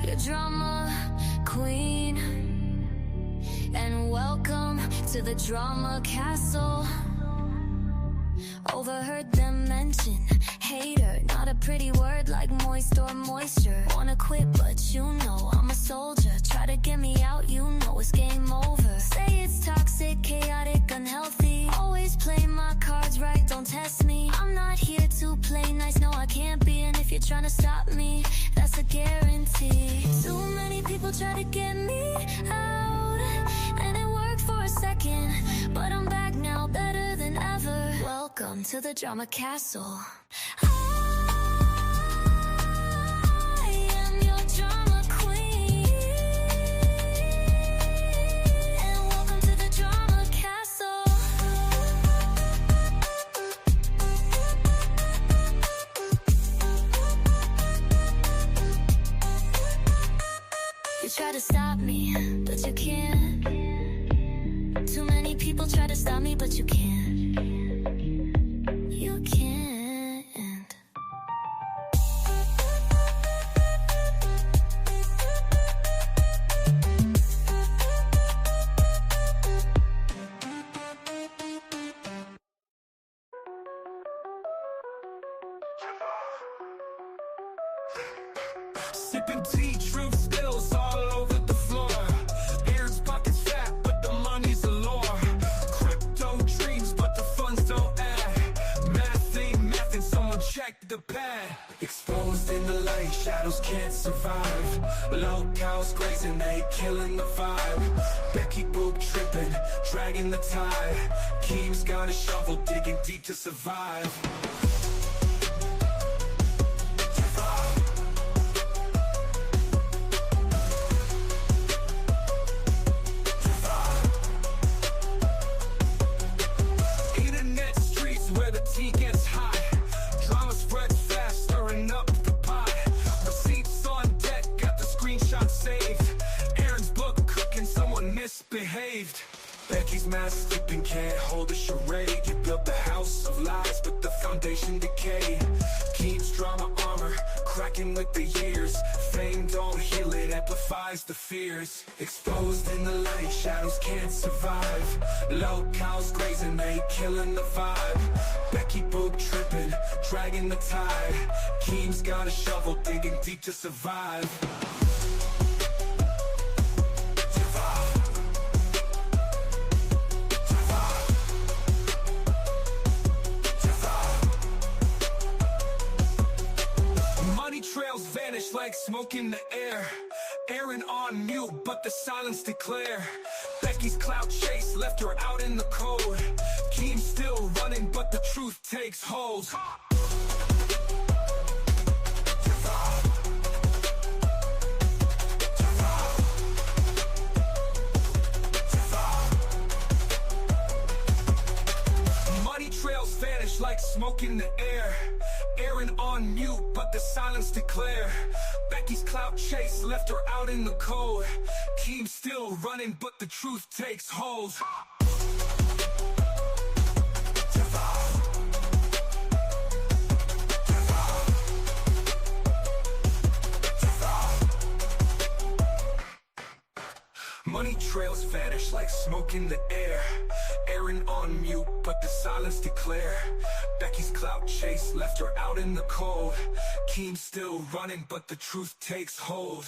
your drama queen, and welcome to the drama castle. Overheard them mention hater, not a pretty word like moist or moisture. Wanna quit, but you know I'm a soldier. Try to get me out, you know it's game over. Say it's toxic, chaotic, unhealthy. Always play my cards right, don't test me. I'm not here to play nice, no I can't be. And if you're trying to stop me, that's a guarantee. Too many people try to get me out, and it worked for a second, but I'm back now, better than ever. Welcome to the drama castle. I am your drama queen, and welcome to the drama castle. You try to stop me, but you can't. Too many people try to stop me, but you can't. You can't. Sipping tea, truth spills all over the floor. Aaron's pockets fat, but the money's a lure. Crypto dreams, but the funds don't add. Math ain't math, and someone check the pad. Exposed in the light, shadows can't survive. Low cows grazing, they killing the vibe. Becky Boop tripping, dragging the tide. Keem's got a shovel, digging deep to survive. Internet streets where the tea gets hot. Drama spreads fast, stirring up the pot. Receipts on deck, got the screenshot saved. Aaron's book cooking, someone misbehaved. Becky's mask slipping, can't hold a charade. You built the house of lies, but the foundation decayed. Keeps drama armor, cracking with the years. Fame don't heal it, amplifies the fears. Exposed in the light, shadows can't survive. Low cows grazing, they killing the vibe. Becky Boop tripping, dragging the tide. Keem's got a shovel, digging deep to survive. Money trails vanish like smoke in the air. Aaron on mute, but the silence declare. Becky's clout chase left her out in the cold. Keem's still running, but the truth takes hold. Money trails vanish like smoke in the air. Aaron on mute, but the silence declare. Becky's clout chase left her out in the cold. Keem's still running, but the truth takes hold. Money trails vanish like smoke in the air. Aaron on mute, but the silence declare. Becky's clout chase left her out in the cold. Keem's still running, but the truth takes hold.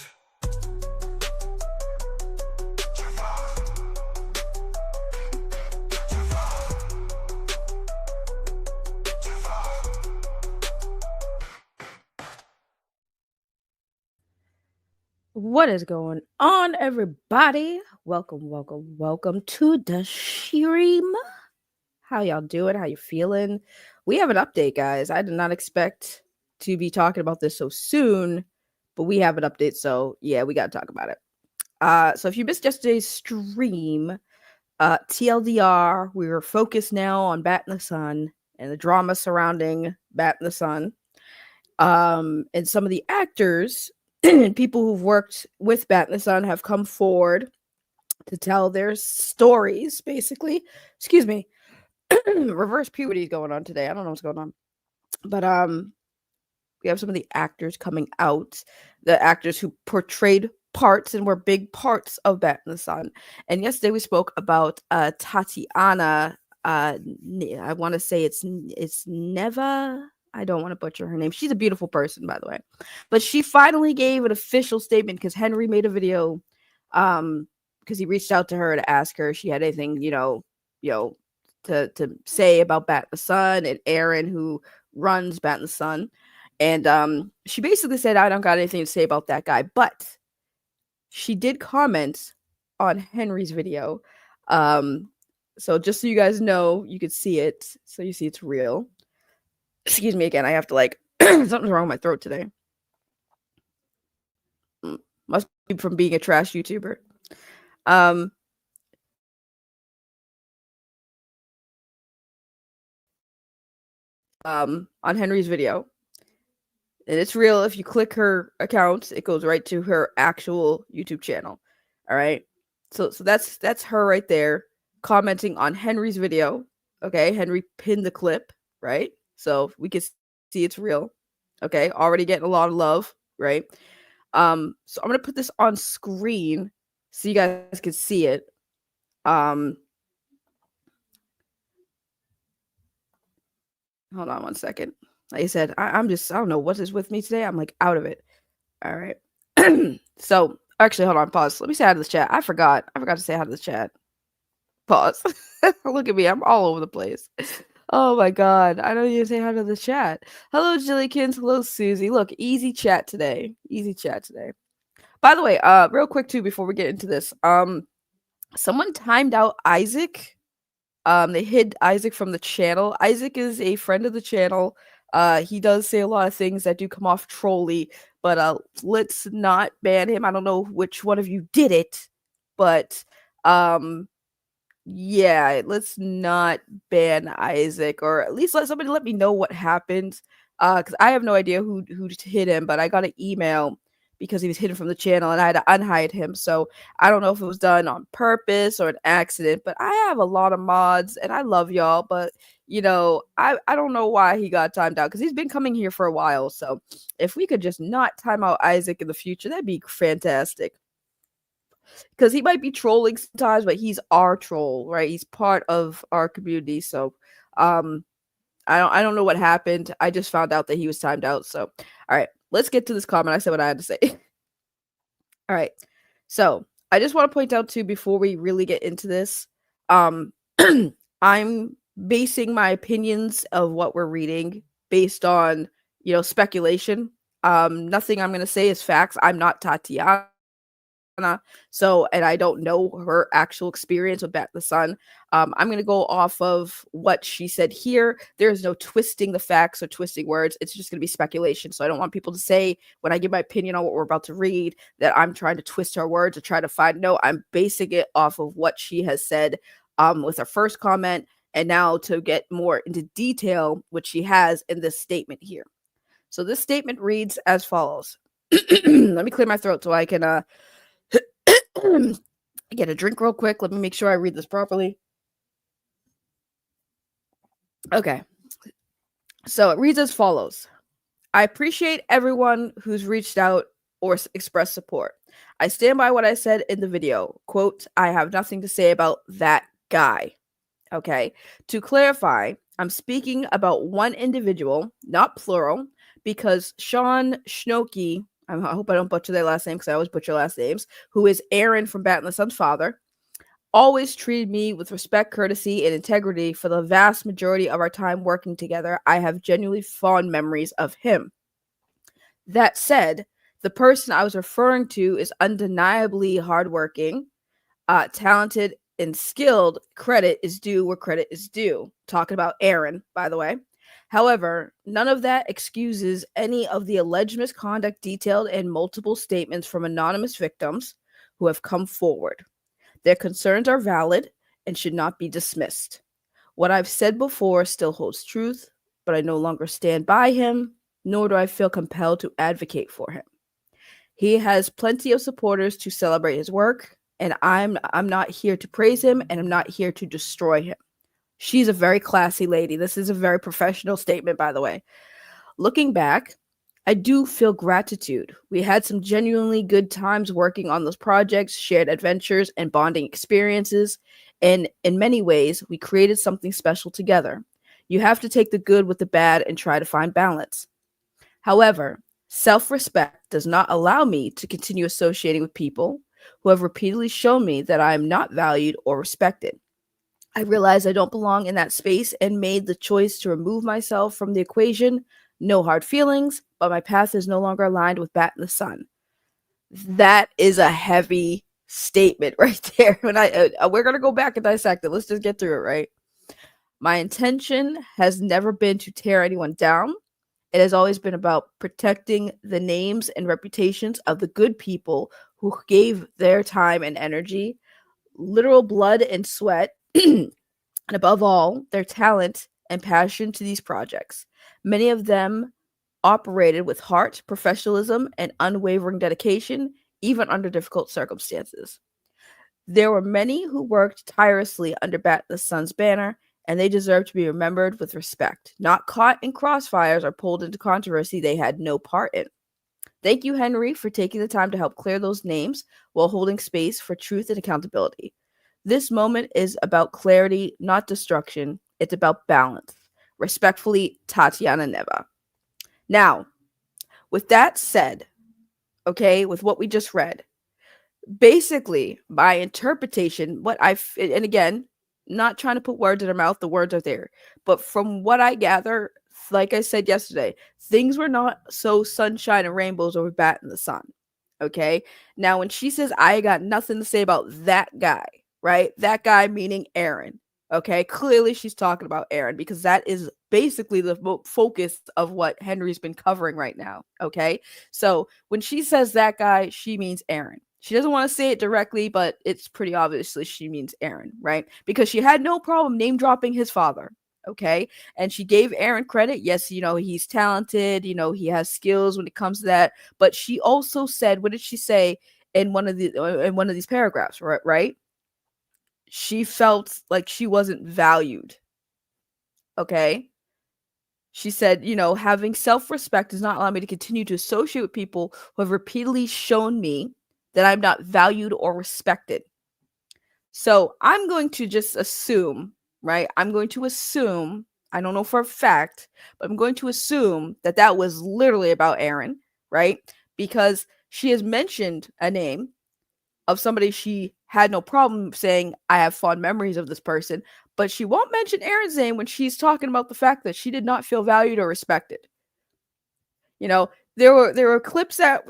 What is going on, everybody? Welcome to the stream. How y'all doing? How you feeling? We have an update, guys. I did not expect to be talking about this so soon, but we have an update, so yeah, we got to talk about it. So if you missed yesterday's stream, TLDR, we were focused now on Batinthesun and the drama surrounding Batinthesun. And some of the actors and people who've worked with Batinthesun have come forward to tell their stories, basically. Excuse me. Reverse puberty is going on today. I don't know what's going on. But We have some of the actors coming out, the actors who portrayed parts and were big parts of Batinthesun. And yesterday we spoke about Tatiana. I want to say it's Neva. I don't want to butcher her name. She's a beautiful person, by the way. But she finally gave an official statement because Henry made a video, because he reached out to her to ask her if she had anything, to say about Batinthesun and Aaron, who runs Batinthesun. And she basically said, I don't got anything to say about that guy. But she did comment on Henry's video. So just so you guys know, you could see it. So you see it's real. Excuse me again. I have to something's wrong with my throat today. Must be from being a trash YouTuber. On Henry's video. And it's real. If you click her account, it goes right to her actual YouTube channel. All right. So that's her right there commenting on Henry's video. Okay. Henry pinned the clip, right? So we can see it's real. Okay. Already getting a lot of love, right? So I'm gonna put this on screen so you guys can see it. Hold on one second. Like I said, I don't know what is with me today. I'm out of it. All right. So actually, hold on, pause. Let me say hi to the chat. I forgot to say hi to the chat. Pause. Look at me. I'm all over the place. Oh my god. I don't even say hi to the chat. Hello, Jillykins. Hello, Susie. Look, easy chat today. Easy chat today. By the way, real quick too, before we get into this, someone timed out Isaac. They hid Isaac from the channel. Isaac is a friend of the channel. He does say a lot of things that do come off trolly, but let's not ban him. I don't know which one of you did it, but yeah, let's not ban Isaac, or at least let me know what happened. Because I have no idea who hit him, but I got an email because he was hidden from the channel and I had to unhide him. So I don't know if it was done on purpose or an accident, but I have a lot of mods and I love y'all, but I don't know why he got timed out, because he's been coming here for a while. So if we could just not time out Isaac in the future, that'd be fantastic. Because he might be trolling sometimes, but he's our troll, right? He's part of our community. So I don't know what happened. I just found out that he was timed out. So all right, let's get to this comment. I said what I had to say. All right. So I just want to point out too, before we really get into this, I'm basing my opinions of what we're reading based on, speculation. Nothing I'm going to say is facts. I'm not Tatiana. So, and I don't know her actual experience with Batinthesun. I'm going to go off of what she said here. There's no twisting the facts or twisting words. It's just going to be speculation. So I don't want people to say, when I give my opinion on what we're about to read, that I'm trying to twist her words or try to find. No, I'm basing it off of what she has said with her first comment, and now to get more into detail, what she has in this statement here. So this statement reads as follows. Let me clear my throat so I can get a drink real quick. Let me make sure I read this properly. Okay. So it reads as follows. I appreciate everyone who's reached out or expressed support. I stand by what I said in the video. Quote, I have nothing to say about that guy. Okay. To clarify, I'm speaking about one individual, not plural, because Sean Schnokey, I hope I don't butcher their last name because I always butcher last names, who is Aaron from Batinthesun's father, always treated me with respect, courtesy, and integrity for the vast majority of our time working together. I have genuinely fond memories of him. That said, the person I was referring to is undeniably hardworking, talented, and skilled. Credit is due where credit is due. Talking about Aaron, by the way. However, none of that excuses any of the alleged misconduct detailed in multiple statements from anonymous victims who have come forward. Their concerns are valid and should not be dismissed. What I've said before still holds truth, but I no longer stand by him, nor do I feel compelled to advocate for him. He has plenty of supporters to celebrate his work, and I'm not here to praise him, and I'm not here to destroy him. She's a very classy lady. This is a very professional statement, by the way. Looking back, I do feel gratitude. We had some genuinely good times working on those projects, shared adventures, and bonding experiences. And in many ways, we created something special together. You have to take the good with the bad and try to find balance. However, self respect does not allow me to continue associating with people who have repeatedly shown me that I am not valued or respected. I realized I don't belong in that space and made the choice to remove myself from the equation. No hard feelings, but my path is no longer aligned with Batinthesun. That is a heavy statement right there. When we're gonna go back and dissect it. Let's just get through it, right? My intention has never been to tear anyone down. It has always been about protecting the names and reputations of the good people who gave their time and energy, literal blood and sweat, and above all, their talent and passion to these projects. Many of them operated with heart, professionalism, and unwavering dedication, even under difficult circumstances. There were many who worked tirelessly under the Sun's banner, and they deserve to be remembered with respect, not caught in crossfires or pulled into controversy they had no part in. Thank you, Henry, for taking the time to help clear those names while holding space for truth and accountability. This moment is about clarity, not destruction. It's about balance. Respectfully, Tatiana Neva. Now, with that said, okay, with what we just read, basically, my interpretation, and again, not trying to put words in her mouth, the words are there. But from what I gather, like I said yesterday, things were not so sunshine and rainbows over Batinthesun. Okay. Now, when she says, I got nothing to say about that guy, right? That guy meaning Aaron. Okay. Clearly, she's talking about Aaron because that is basically the focus of what Henry's been covering right now. Okay. So when she says that guy, she means Aaron. She doesn't want to say it directly, but it's pretty obviously she means Aaron, right? Because she had no problem name dropping his father. Okay. And she gave Aaron credit. Yes, he's talented, he has skills when it comes to that. But she also said, what did she say in one of these paragraphs, right? She felt like she wasn't valued. Okay. She said, having self-respect does not allow me to continue to associate with people who have repeatedly shown me that I'm not valued or respected. So I'm going to just assume, right? I'm going to assume, I don't know for a fact, but I'm going to assume that that was literally about Aaron, right? Because she has mentioned a name of somebody she had no problem saying, I have fond memories of this person, but she won't mention Aaron's name when she's talking about the fact that she did not feel valued or respected. There were clips that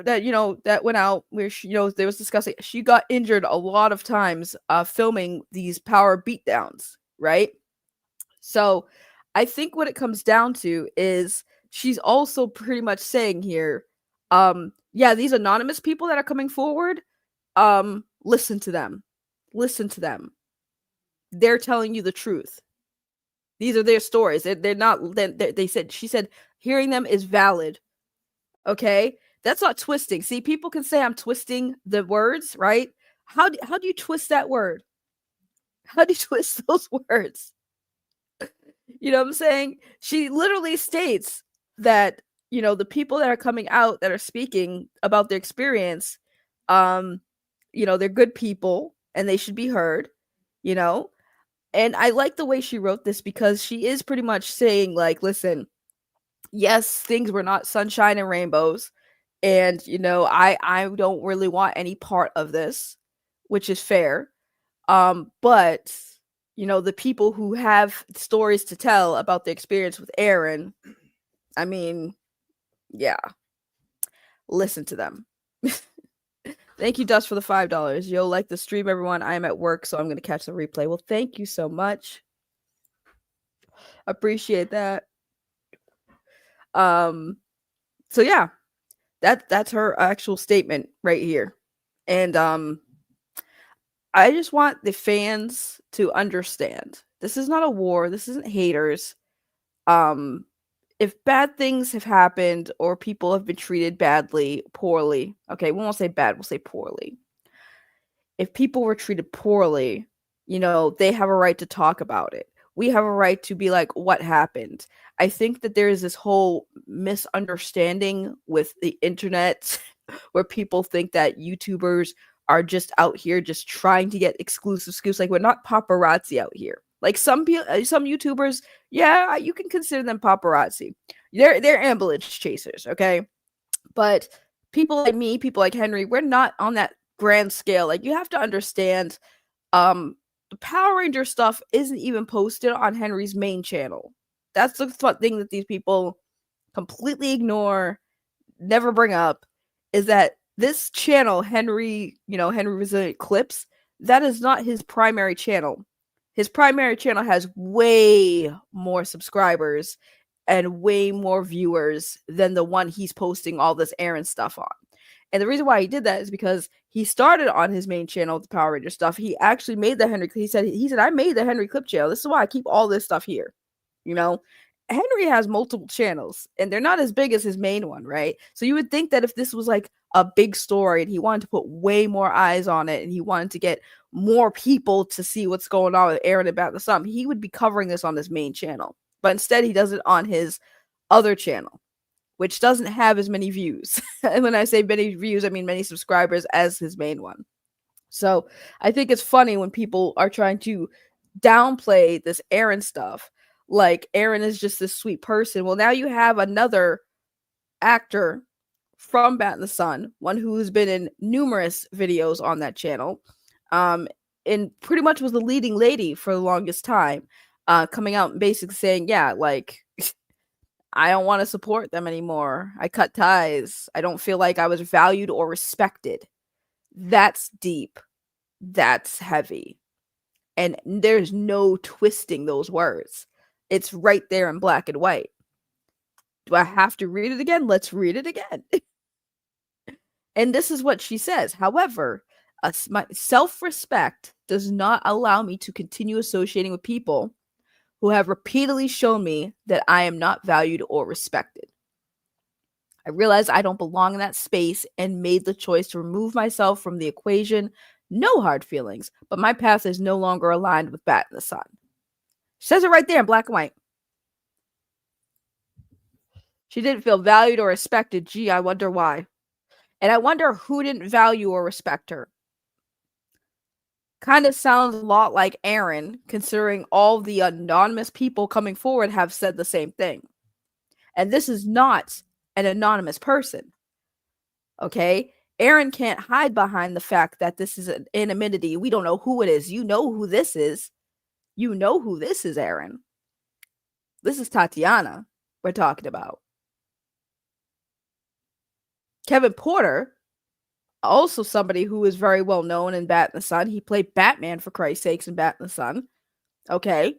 went out where she, there was discussing she got injured a lot of times filming these power beatdowns, right? So I think what it comes down to is she's also pretty much saying here, yeah, these anonymous people that are coming forward, listen to them. Listen to them. They're telling you the truth. These are their stories. They're not, she said, hearing them is valid. Okay? That's not twisting. See, people can say I'm twisting the words, right? How do you twist that word? How do you twist those words? You know what I'm saying? She literally states that, the people that are coming out that are speaking about their experience, they're good people and they should be heard, you know? And I like the way she wrote this because she is pretty much saying, like, listen, yes, things were not sunshine and rainbows. And, I don't really want any part of this, which is fair. But, the people who have stories to tell about the experience with Aaron, I mean, yeah, listen to them. Thank you, Dust, for the $5. You'll like the stream, everyone. I am at work, so I'm going to catch the replay. Well, thank you so much. Appreciate that. So yeah, that's her actual statement right here. And I just want the fans to understand this is not a war. This isn't haters. If bad things have happened or people have been treated poorly, okay, we won't say bad, we'll say poorly. If people were treated poorly, they have a right to talk about it. we have a right to be like, what happened? I think that there is this whole misunderstanding with the internet where people think that YouTubers are just out here just trying to get exclusive scoops. Like, we're not paparazzi out here. Like some people, some YouTubers, yeah, you can consider them paparazzi. They're ambulance chasers, okay? But people like me, people like Henry, we're not on that grand scale. Like, you have to understand, the Power Ranger stuff isn't even posted on Henry's main channel. That's the thing that these people completely ignore, never bring up, is that this channel, Henry Resilient Clips, that is not his primary channel. His primary channel has way more subscribers and way more viewers than the one he's posting all this Aaron stuff on. And the reason why he did that is because he started on his main channel with the Power Ranger stuff. He actually made the Henry. He said I made the Henry Clip channel. This is why I keep all this stuff here. You know, Henry has multiple channels, and they're not as big as his main one, right? So you would think that if this was like a big story and he wanted to put way more eyes on it, and he wanted to get more people to see what's going on with Aaron and Batinthesun, he would be covering this on his main channel. But instead, he does it on his other channel, which doesn't have as many views. And when I say many views, I mean many subscribers as his main one. So I think it's funny when people are trying to downplay this Aaron stuff. Like, Aaron is just this sweet person. Well, now you have another actor from Batinthesun, one who's been in numerous videos on that channel, and pretty much was the leading lady for the longest time, coming out and basically saying, yeah, like, I don't want to support them anymore. I cut ties. I don't feel like I was valued or respected. That's deep. That's heavy. And there's no twisting those words. It's right there in black and white. Do I have to read it again? Let's read it again. And this is what she says. However, my self-respect does not allow me to continue associating with people who have repeatedly shown me that I am not valued or respected. I realized I don't belong in that space and made the choice to remove myself from the equation. No hard feelings, but my path is no longer aligned with Batinthesun. She says it right there in black and white. She didn't feel valued or respected. Gee, I wonder why. And I wonder who didn't value or respect her. Kind of sounds a lot like Aaron, considering all the anonymous people coming forward have said the same thing. And this is not an anonymous person. Okay? Aaron can't hide behind the fact that this is an anonymity. We don't know who it is. You know who this is. You know who this is, Aaron. This is Tatiana we're talking about. Kevin Porter, also somebody who is very well known in Batinthesun. He played Batman, for Christ's sakes, in Batinthesun. Okay.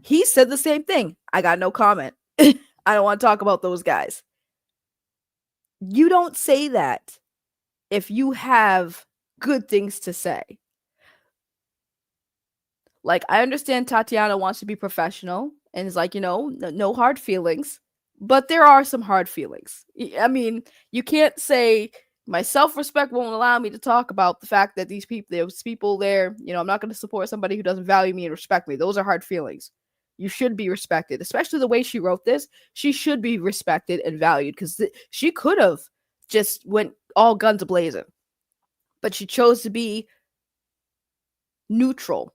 He said the same thing. I got no comment. I don't want to talk about those guys. You don't say that if you have good things to say. Like, I understand Tatiana wants to be professional and is like, no hard feelings. But there are some hard feelings. I mean, you can't say my self-respect won't allow me to talk about the fact that there's people there, I'm not going to support somebody who doesn't value me and respect me. Those are hard feelings. You should be respected, especially the way she wrote this. She should be respected and valued, because she could have just went all guns a-blazing. But she chose to be neutral,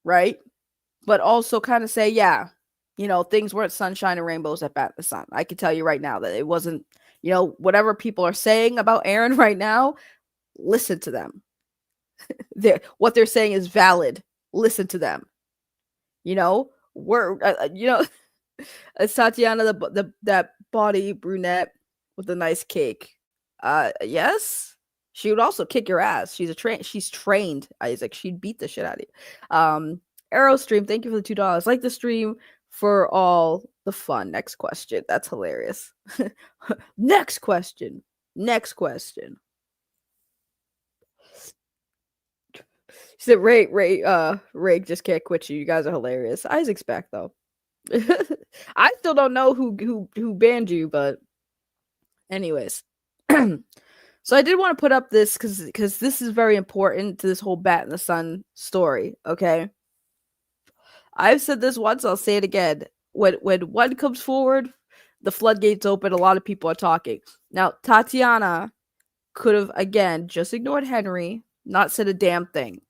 right? But also kind of say, yeah, things weren't sunshine and rainbows at Batinthesun. I can tell you right now that it wasn't, whatever people are saying about Aaron right now, listen to them. What they're saying is valid. Listen to them. It's Tatiana, that body brunette with the nice cake. Yes, she would also kick your ass. She's trained, Isaac. She'd beat the shit out of you. Aerostream, thank you for the $2. Like the stream for all the fun. Next question. That's hilarious. Next question. She said, Ray just can't quit you. You guys are hilarious. Isaac's back though. I still don't know who banned you, but anyways. So I did want to put up this because this is very important to this whole Batinthesun story, okay? I've said this once, I'll say it again. When one comes forward, the floodgates open, a lot of people are talking. Now, Tatiana could have, again, just ignored Henry, not said a damn thing.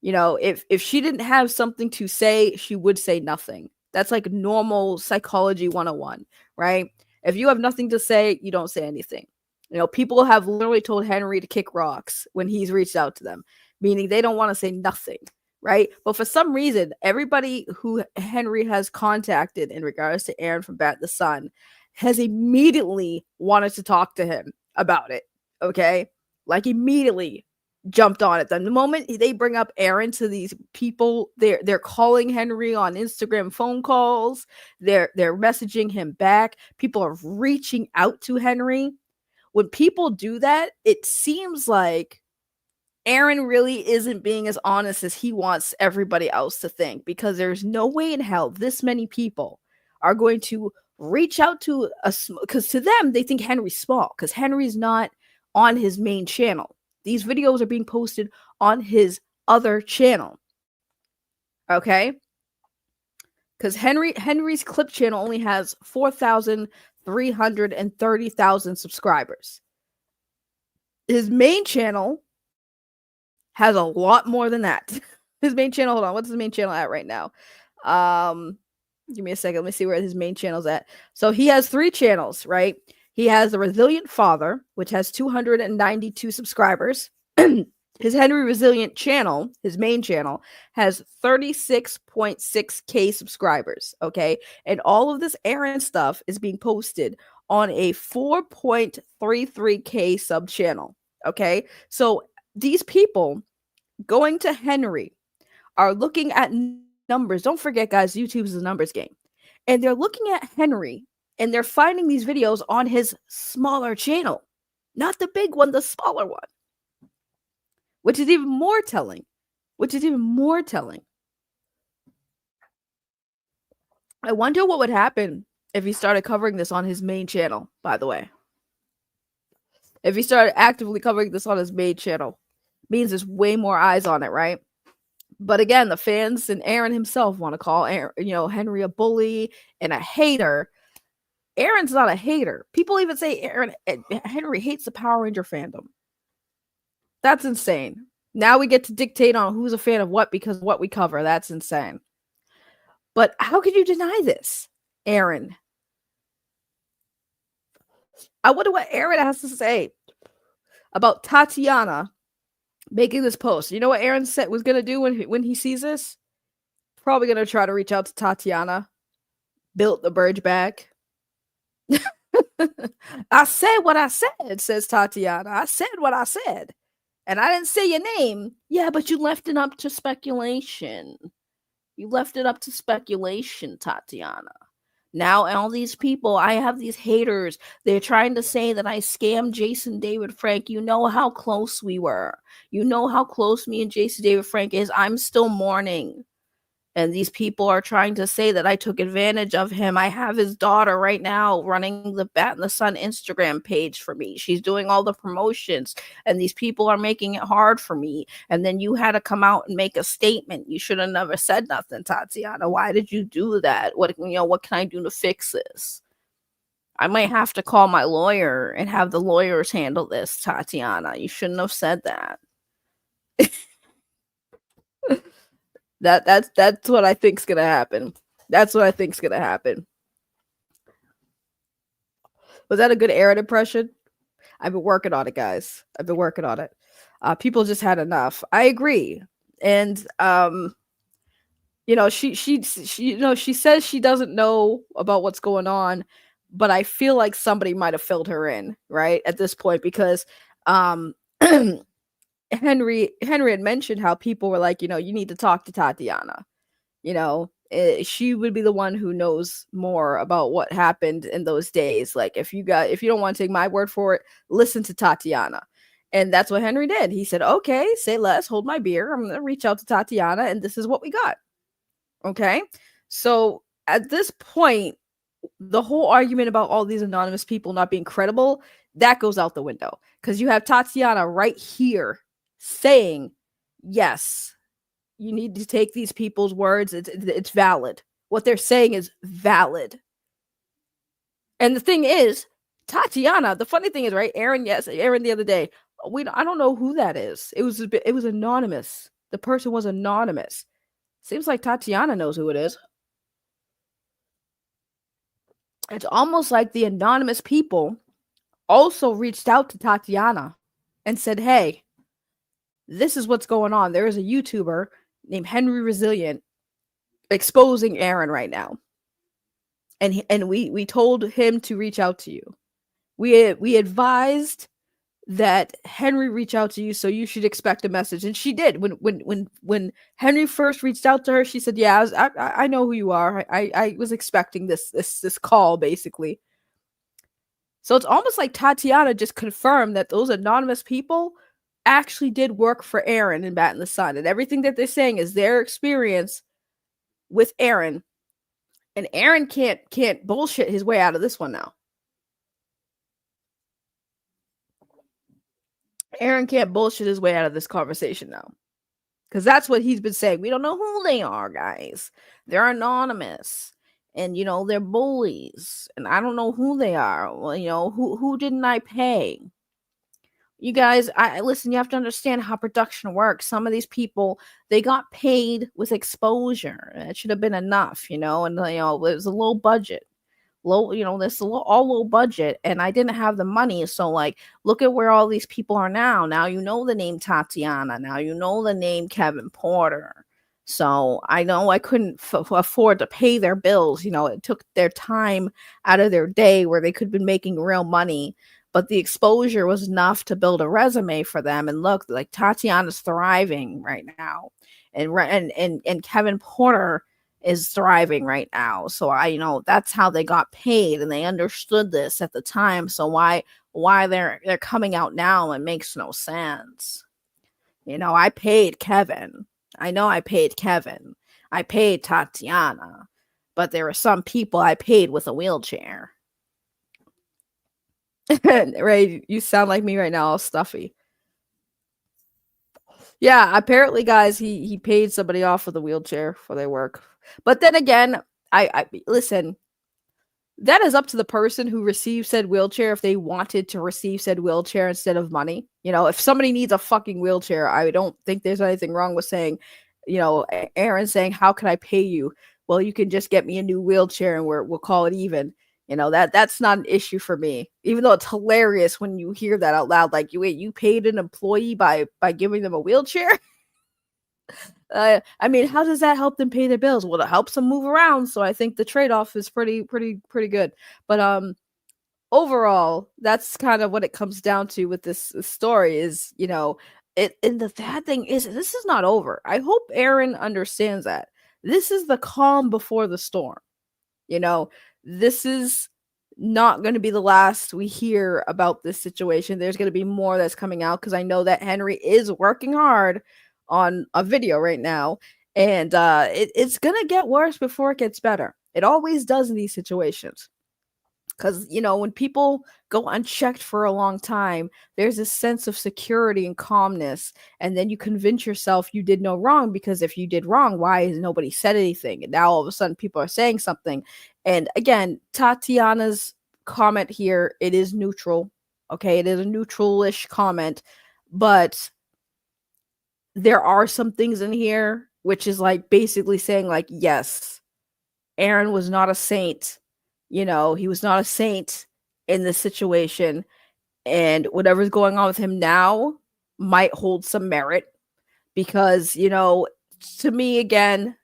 You know, if she didn't have something to say, she would say nothing. That's like normal psychology 101, right? If you have nothing to say, you don't say anything. You know, people have literally told Henry to kick rocks when he's reached out to them, meaning they don't want to say nothing, right? But for some reason, everybody who Henry has contacted in regards to Aaron from Batinthesun has immediately wanted to talk to him about it, okay? Like immediately jumped on it. Then the moment they bring up Aaron to these people, they're calling Henry on Instagram phone calls. They're messaging him back. People are reaching out to Henry. When people do that, it seems like Aaron really isn't being as honest as he wants everybody else to think, because there's no way in hell this many people are going to reach out to us, because to them they think Henry's small, because Henry's not on his main channel. These videos are being posted on his other channel. Okay? Because Henry's clip channel only has 4,330,000 subscribers. His main channel has a lot more than that. His main channel, hold on, what's his main channel at right now? Give me a second. Let me see where his main channel's at. So he has 3 channels, right? He has the Resilient Father, which has 292 subscribers. His Henry Resilient channel, his main channel, has 36.6K subscribers, okay? And all of this Aaron stuff is being posted on a 4.33K sub channel, okay? So these people going to Henry are looking at numbers. Don't forget, guys, YouTube is a numbers game. And they're looking at Henry and they're finding these videos on his smaller channel, not the big one, the smaller one, which is even more telling. I wonder what would happen if he started covering this on his main channel, by the way. If he started actively covering this on his main channel, means there's way more eyes on it, right? But again, the fans and Aaron himself want to call Aaron, Henry a bully and a hater. Aaron's not a hater. People even say Henry hates the Power Ranger fandom. That's insane. Now we get to dictate on who's a fan of what because of what we cover. That's insane. But how could you deny this, Aaron? I wonder what Aaron has to say about Tatiana making this post. You know what Aaron said was going to do when he sees this? Probably going to try to reach out to Tatiana. Built the bridge back. I said what I said, says Tatiana. I said what I said. And I didn't say your name. Yeah, but you left it up to speculation. Tatiana. Now, all these people, I have these haters. They're trying to say that I scammed Jason David Frank. You know how close we were. You know how close me and Jason David Frank is. I'm still mourning. And these people are trying to say that I took advantage of him. I have his daughter right now running the Batinthesun Instagram page for me. She's doing all the promotions. And these people are making it hard for me. And then you had to come out and make a statement. You should have never said nothing, Tatiana. Why did you do that? What can I do to fix this? I might have to call my lawyer and have the lawyers handle this, Tatiana. You shouldn't have said that. That's what I think's gonna happen. Was that a good Aaron impression? I've been working on it, guys. People just had enough. I agree. And she says she doesn't know about what's going on, but I feel like somebody might have filled her in, right? At this point, because Henry had mentioned how people were like, you need to talk to Tatiana. She would be the one who knows more about what happened in those days. Like, if you don't want to take my word for it, listen to Tatiana. And that's what Henry did. He said, okay, say less, hold my beer. I'm going to reach out to Tatiana, and this is what we got. Okay. So at this point, the whole argument about all these anonymous people not being credible, that goes out the window, because you have Tatiana right here saying, yes, You need to take these people's words. It's valid. What they're saying is valid. And the thing is, Tatiana, the funny thing is, right? Aaron the other day, I don't know who that is. It was anonymous. The person was anonymous. Seems like Tatiana knows who it is. It's almost like the anonymous people also reached out to Tatiana and said, "Hey, this is what's going on. There is a YouTuber named Henry Resilient exposing Aaron right now. And we told him to reach out to you. We advised that Henry reach out to you, so you should expect a message." And she did. When Henry first reached out to her, she said, "Yeah, I know who you are. I was expecting this call, basically." So it's almost like Tatiana just confirmed that those anonymous people actually did work for Aaron in Batinthesun, and everything that they're saying is their experience with Aaron. And Aaron can't bullshit his way out of this one now. Aaron can't bullshit his way out of this conversation now. Because that's what he's been saying. We don't know who they are, guys. They're anonymous. And, they're bullies. And I don't know who they are. Well, who didn't I pay? You guys, listen, you have to understand how production works. Some of these people, they got paid with exposure. That should have been enough, and, it was a low budget. This all low budget, and I didn't have the money. So, like, look at where all these people are now. Now you know the name Tatiana. Now you know the name Kevin Porter. So I know I couldn't afford to pay their bills. It took their time out of their day where they could have been making real money. But the exposure was enough to build a resume for them. And look, like, Tatiana's thriving right now, and Kevin Porter is thriving right now. So that's how they got paid, and they understood this at the time. So why they're coming out now, it makes no sense. I paid Kevin. I know I paid Kevin. I paid Tatiana. But there are some people I paid with a wheelchair. Ray, you sound like me right now, all stuffy. Yeah, apparently, guys, he paid somebody off with a wheelchair for their work. But then again, I listen. That is up to the person who receives said wheelchair if they wanted to receive said wheelchair instead of money. If somebody needs a fucking wheelchair, I don't think there's anything wrong with saying, Aaron saying, "How can I pay you?" Well, you can just get me a new wheelchair and we'll call it even. That's not an issue for me, even though it's hilarious when you hear that out loud. Like, you paid an employee by giving them a wheelchair. I mean, how does that help them pay their bills? Well, it helps them move around. So I think the trade-off is pretty good. But overall, that's kind of what it comes down to with this story is, it. And the bad thing is, this is not over. I hope Aaron understands that this is the calm before the storm. This is not going to be the last we hear about this situation. There's going to be more that's coming out, because I know that Henry is working hard on a video right now, and it's going to get worse before it gets better. It always does in these situations. Because, when people go unchecked for a long time, there's a sense of security and calmness. And then you convince yourself you did no wrong, because if you did wrong, why has nobody said anything? And now all of a sudden people are saying something. And again, Tatiana's comment here, it is neutral. Okay, it is a neutral-ish comment. But there are some things in here which is like basically saying, like, yes, Aaron was not a saint. He was not a saint in this situation, and whatever's going on with him now might hold some merit, because, to me, again,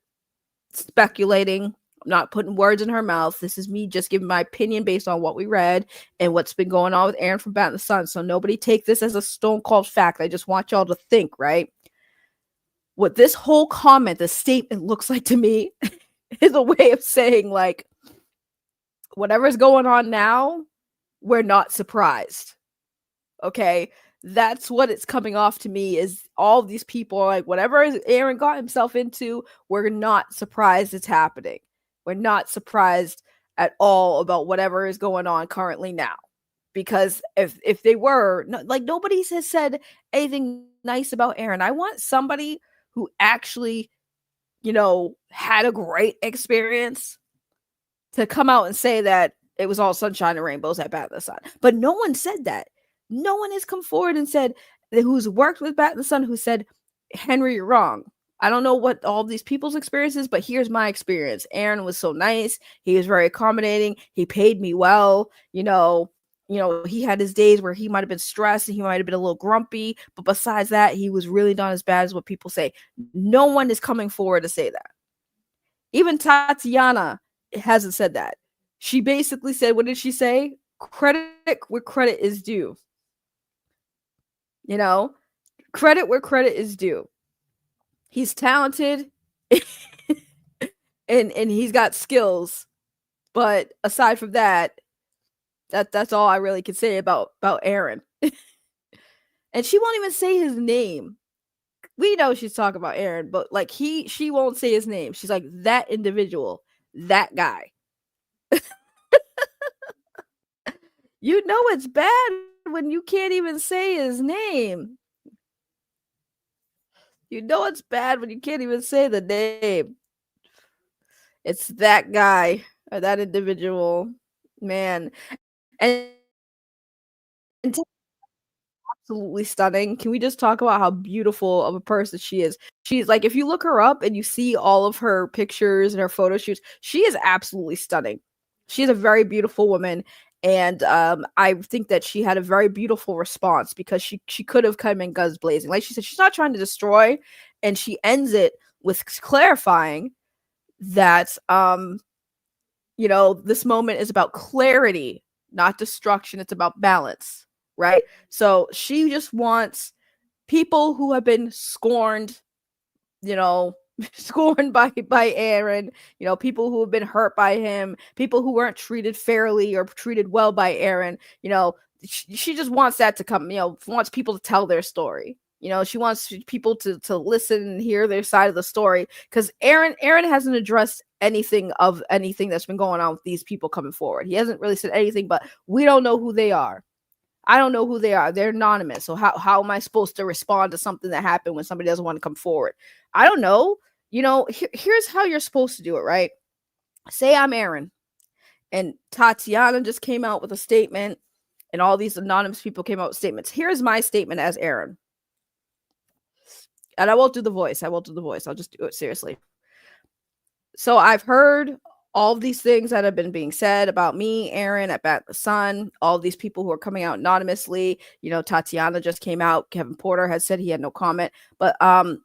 speculating, I'm not putting words in her mouth. This is me just giving my opinion based on what we read and what's been going on with Aaron from Batinthesun. So nobody take this as a stone cold fact. I just want y'all to think, right? What this whole comment, the statement looks like to me is a way of saying, like, whatever's going on now, we're not surprised. Okay? That's what it's coming off to me, is all these people are like, whatever Aaron got himself into, we're not surprised it's happening. We're not surprised at all about whatever is going on currently now. Because if they were, like, nobody has said anything nice about Aaron. I want somebody who actually, had a great experience to come out and say that it was all sunshine and rainbows at Batinthesun. But no one said that. No one has come forward and said, who's worked with Batinthesun, who said, Henry, you're wrong. I don't know what all these people's experiences, but here's my experience. Aaron was so nice. He was very accommodating. He paid me well. He had his days where he might have been stressed and he might have been a little grumpy. But besides that, he was really not as bad as what people say. No one is coming forward to say that. Even Tatiana hasn't said that. She basically said, what did she say? Credit where credit is due. Credit where credit is due. He's talented and he's got skills. But aside from that's all I really can say about Aaron. And she won't even say his name. We know she's talking about Aaron, but like she won't say his name. She's like, that individual, that guy. It's bad when you can't even say his name. It's bad when you can't even say the name. It's that guy or that individual, man. And absolutely stunning. Can we just talk about how beautiful of a person she is? She's like, if you look her up and you see all of her pictures and her photo shoots, she is absolutely stunning. She's a very beautiful woman. And I think that she had a very beautiful response because she could have come in guns blazing. Like she said, she's not trying to destroy, and she ends it with clarifying that this moment is about clarity, not destruction. It's about balance, right? So she just wants people who have been scorned, scorned by Aaron, people who have been hurt by him, people who weren't treated fairly or treated well by Aaron, she just wants that to come, wants people to tell their story. She wants people to listen and hear their side of the story, because Aaron hasn't addressed anything that's been going on with these people coming forward. He hasn't really said anything, but we don't know who they are. I don't know who they are. They're anonymous. So how am I supposed to respond to something that happened when somebody doesn't want to come forward? I don't know. Here's how you're supposed to do it, right? Say I'm Aaron, and Tatiana just came out with a statement, and all these anonymous people came out with statements. Here's my statement as Aaron. And I won't do the voice. I'll just do it seriously. So I've heard all of these things that have been being said about me, Aaron, at Batinthesun, all these people who are coming out anonymously. Tatiana just came out. Kevin Porter has said he had no comment. But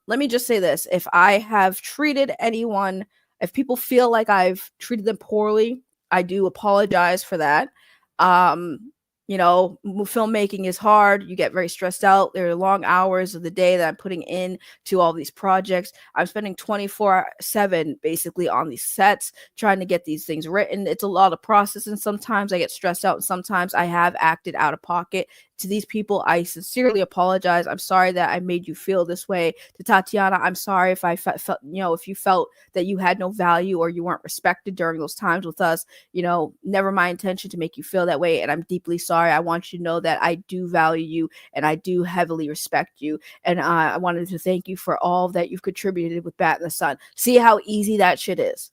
let me just say this. If I have treated anyone, if people feel like I've treated them poorly, I do apologize for that. Filmmaking is hard. You get very stressed out. There are long hours of the day that I'm putting in to all these projects. I'm spending 24/7 basically on these sets, trying to get these things written. It's a lot of process, and sometimes I get stressed out, and sometimes I have acted out of pocket. To these people, I sincerely apologize. I'm sorry that I made you feel this way. To Tatiana, I'm sorry if I felt, if you felt that you had no value or you weren't respected during those times with us. Never my intention to make you feel that way, and I'm deeply sorry. I want you to know that I do value you and I do heavily respect you. And I wanted to thank you for all that you've contributed with Batinthesun. See how easy that shit is.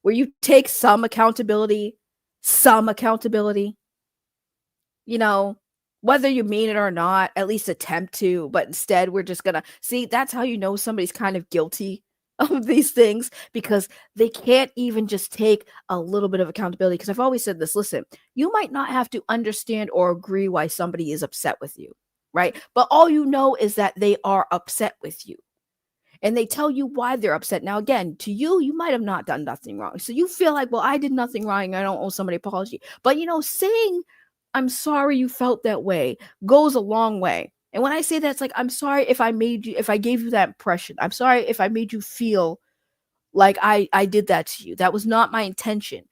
Where you take some accountability. Whether you mean it or not, at least attempt to, but instead we're just gonna see. That's how you know somebody's kind of guilty of these things, because they can't even just take a little bit of accountability. Because I've always said this, listen, you might not have to understand or agree why somebody is upset with you, right? But all you know is that they are upset with you. And they tell you why they're upset. Now, again, to you, you might have not done nothing wrong. So you feel like, well, I did nothing wrong. I don't owe somebody apology. But, saying, I'm sorry you felt that way goes a long way. And when I say that, it's like, I'm sorry if I gave you that impression. I'm sorry if I made you feel like I did that to you. That was not my intention.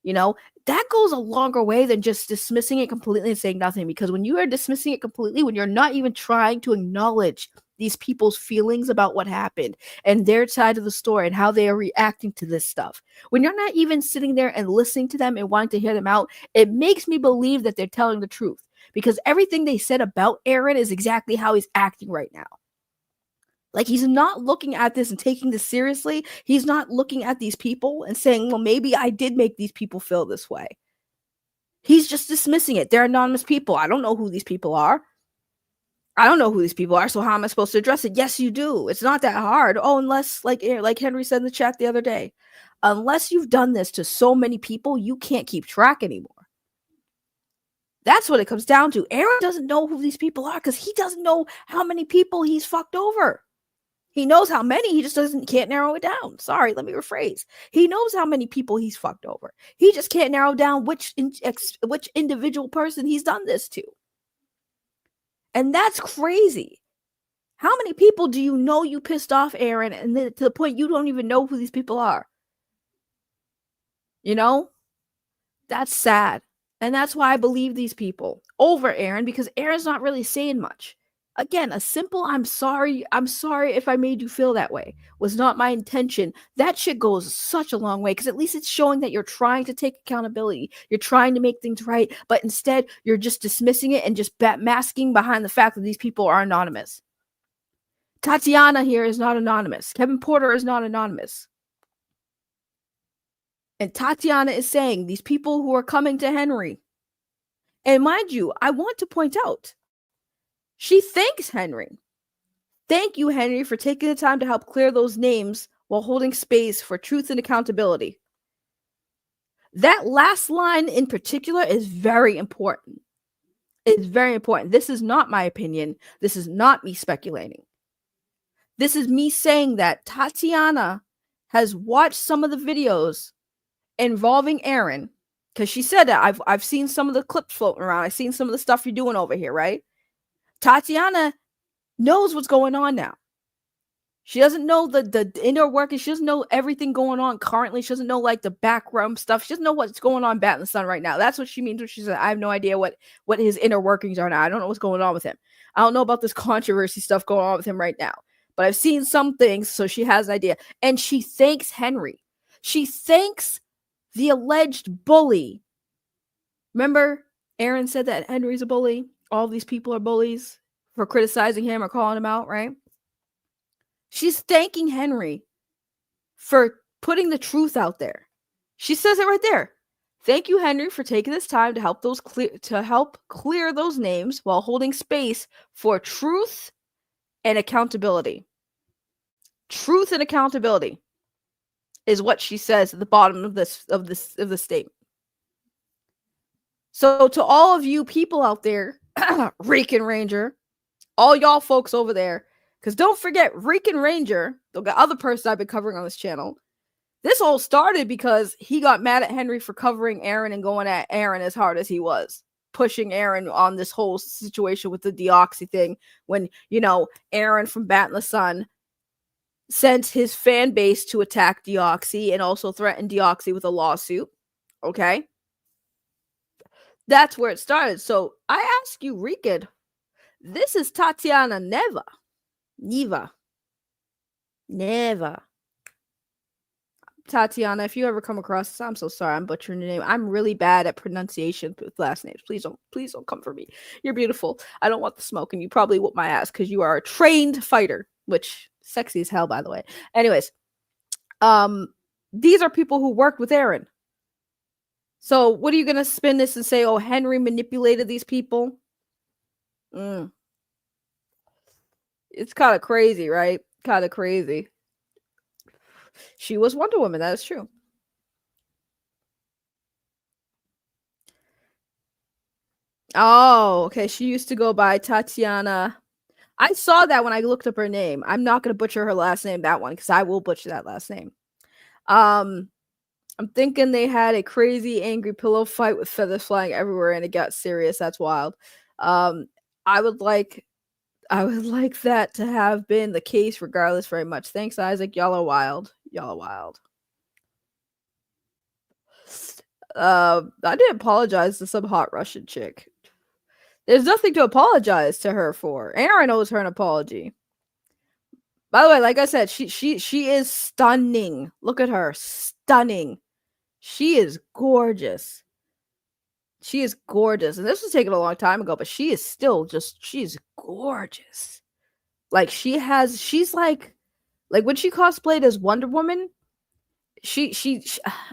That goes a longer way than just dismissing it completely and saying nothing. Because when you are dismissing it completely, when you're not even trying to acknowledge these people's feelings about what happened and their side of the story and how they are reacting to this stuff, when you're not even sitting there and listening to them and wanting to hear them out, it makes me believe that they're telling the truth, because everything they said about Aaron is exactly how he's acting right now. Like, he's not looking at this and taking this seriously. He's not looking at these people and saying, well, maybe I did make these people feel this way. He's just dismissing it. They're anonymous people. I don't know who these people are. So how am I supposed to address it? Yes, you do. It's not that hard. Oh, unless, like Henry said in the chat the other day, unless you've done this to so many people, you can't keep track anymore. That's what it comes down to. Aaron doesn't know who these people are because he doesn't know how many people he's fucked over. He knows how many, he just can't narrow it down. Sorry, let me rephrase. He knows how many people he's fucked over. He just can't narrow down which individual person he's done this to. And that's crazy. How many people do you know you pissed off, Aaron, and then to the point you don't even know who these people are? You know? That's sad. And that's why I believe these people over Aaron, because Aaron's not really saying much. Again, a simple I'm sorry if I made you feel that way was not my intention. That shit goes such a long way because at least it's showing that you're trying to take accountability. You're trying to make things right, but instead you're just dismissing it and just masking behind the fact that these people are anonymous. Tatiana here is not anonymous. Kevin Porter is not anonymous. And Tatiana is saying these people who are coming to Henry. And mind you, I want to point out, she thanks Henry. Thank you, Henry, for taking the time to help clear those names while holding space for truth and accountability. That last line in particular is very important. It's very important. This is not my opinion. This is not me speculating. This is me saying that Tatiana has watched some of the videos involving Aaron, because she said that I've seen some of the clips floating around. I've seen some of the stuff you're doing over here, right? Tatiana knows what's going on now. She doesn't know the inner workings. She doesn't know everything going on currently. She doesn't know like the background stuff. She doesn't know what's going on Batinthesun right now. That's what she means when she said, I have no idea what his inner workings are now. I don't know what's going on with him. I don't know about this controversy stuff going on with him right now. But I've seen some things, so she has an idea. And she thanks Henry. She thanks the alleged bully. Remember, Aaron said that Henry's a bully. All these people are bullies for criticizing him or calling him out, right? She's thanking Henry for putting the truth out there. She says it right there. Thank you, Henry, for taking this time to help clear those names while holding space for truth and accountability. Truth and accountability is what she says at the bottom of the statement. So to all of you people out there, Rican Ranger, all y'all folks over there, because don't forget, Rican Ranger, the other person I've been covering on this channel, this all started because he got mad at Henry for covering Aaron and going at Aaron as hard as he was, pushing Aaron on this whole situation with the Deoxy thing, when, you know, Aaron from Batinthesun sent his fan base to attack Deoxy and also threatened Deoxy with a lawsuit. Okay? That's where it started. So I ask you, Rican, this is Tatiana Neva. Tatiana, if you ever come across this, I'm so sorry. I'm butchering your name. I'm really bad at pronunciation with last names. Please don't come for me. You're beautiful. I don't want the smoke, and you probably whoop my ass because you are a trained fighter, which sexy as hell, by the way. Anyways, these are people who worked with Aaron. So what are you gonna spin this and say? Oh, Henry manipulated these people. It's kind of crazy, right? Kind of crazy. She was Wonder Woman. That is true. Oh, okay. She used to go by Tatiana. I saw that when I looked up her name. I'm not going to butcher her last name, that one, because I will butcher that last name. I'm thinking they had a crazy angry pillow fight with feathers flying everywhere and it got serious. That's wild. I would like that to have been the case regardless very much. Thanks, Isaac. Y'all are wild. I didn't apologize to some hot Russian chick. There's nothing to apologize to her for. Aaron owes her an apology. By the way, like I said, she is stunning. Look at her. Stunning. She is gorgeous. She is gorgeous. And this was taken a long time ago, but she is still she's gorgeous. Like she's like when she cosplayed as Wonder Woman, she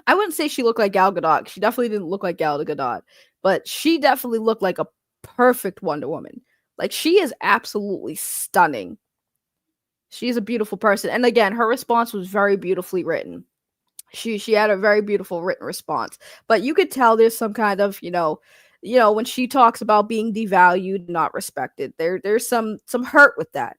I wouldn't say she looked like Gal Gadot. She definitely didn't look like Gal Gadot, but she definitely looked like a perfect Wonder Woman. Like she is absolutely stunning. She's a beautiful person. And again, her response was very beautifully written. She had a very beautiful written response. But you could tell there's some kind of, when she talks about being devalued, not respected, there's some hurt with that.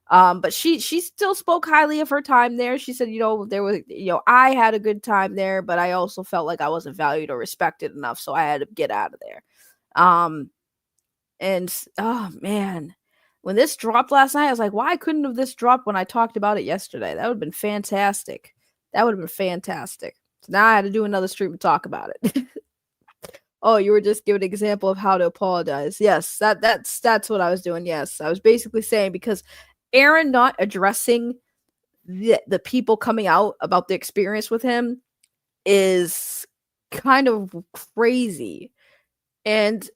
But she still spoke highly of her time there. She said, there was, I had a good time there, but I also felt like I wasn't valued or respected enough, so I had to get out of there. And oh man, when this dropped last night, I was like, why couldn't have this dropped when I talked about it yesterday? That would have been fantastic. That would have been fantastic. So now I had to do another stream to talk about it. Oh, you were just giving an example of how to apologize. Yes, that's what I was doing. Yes, I was basically saying because Aaron not addressing the people coming out about the experience with him is kind of crazy. And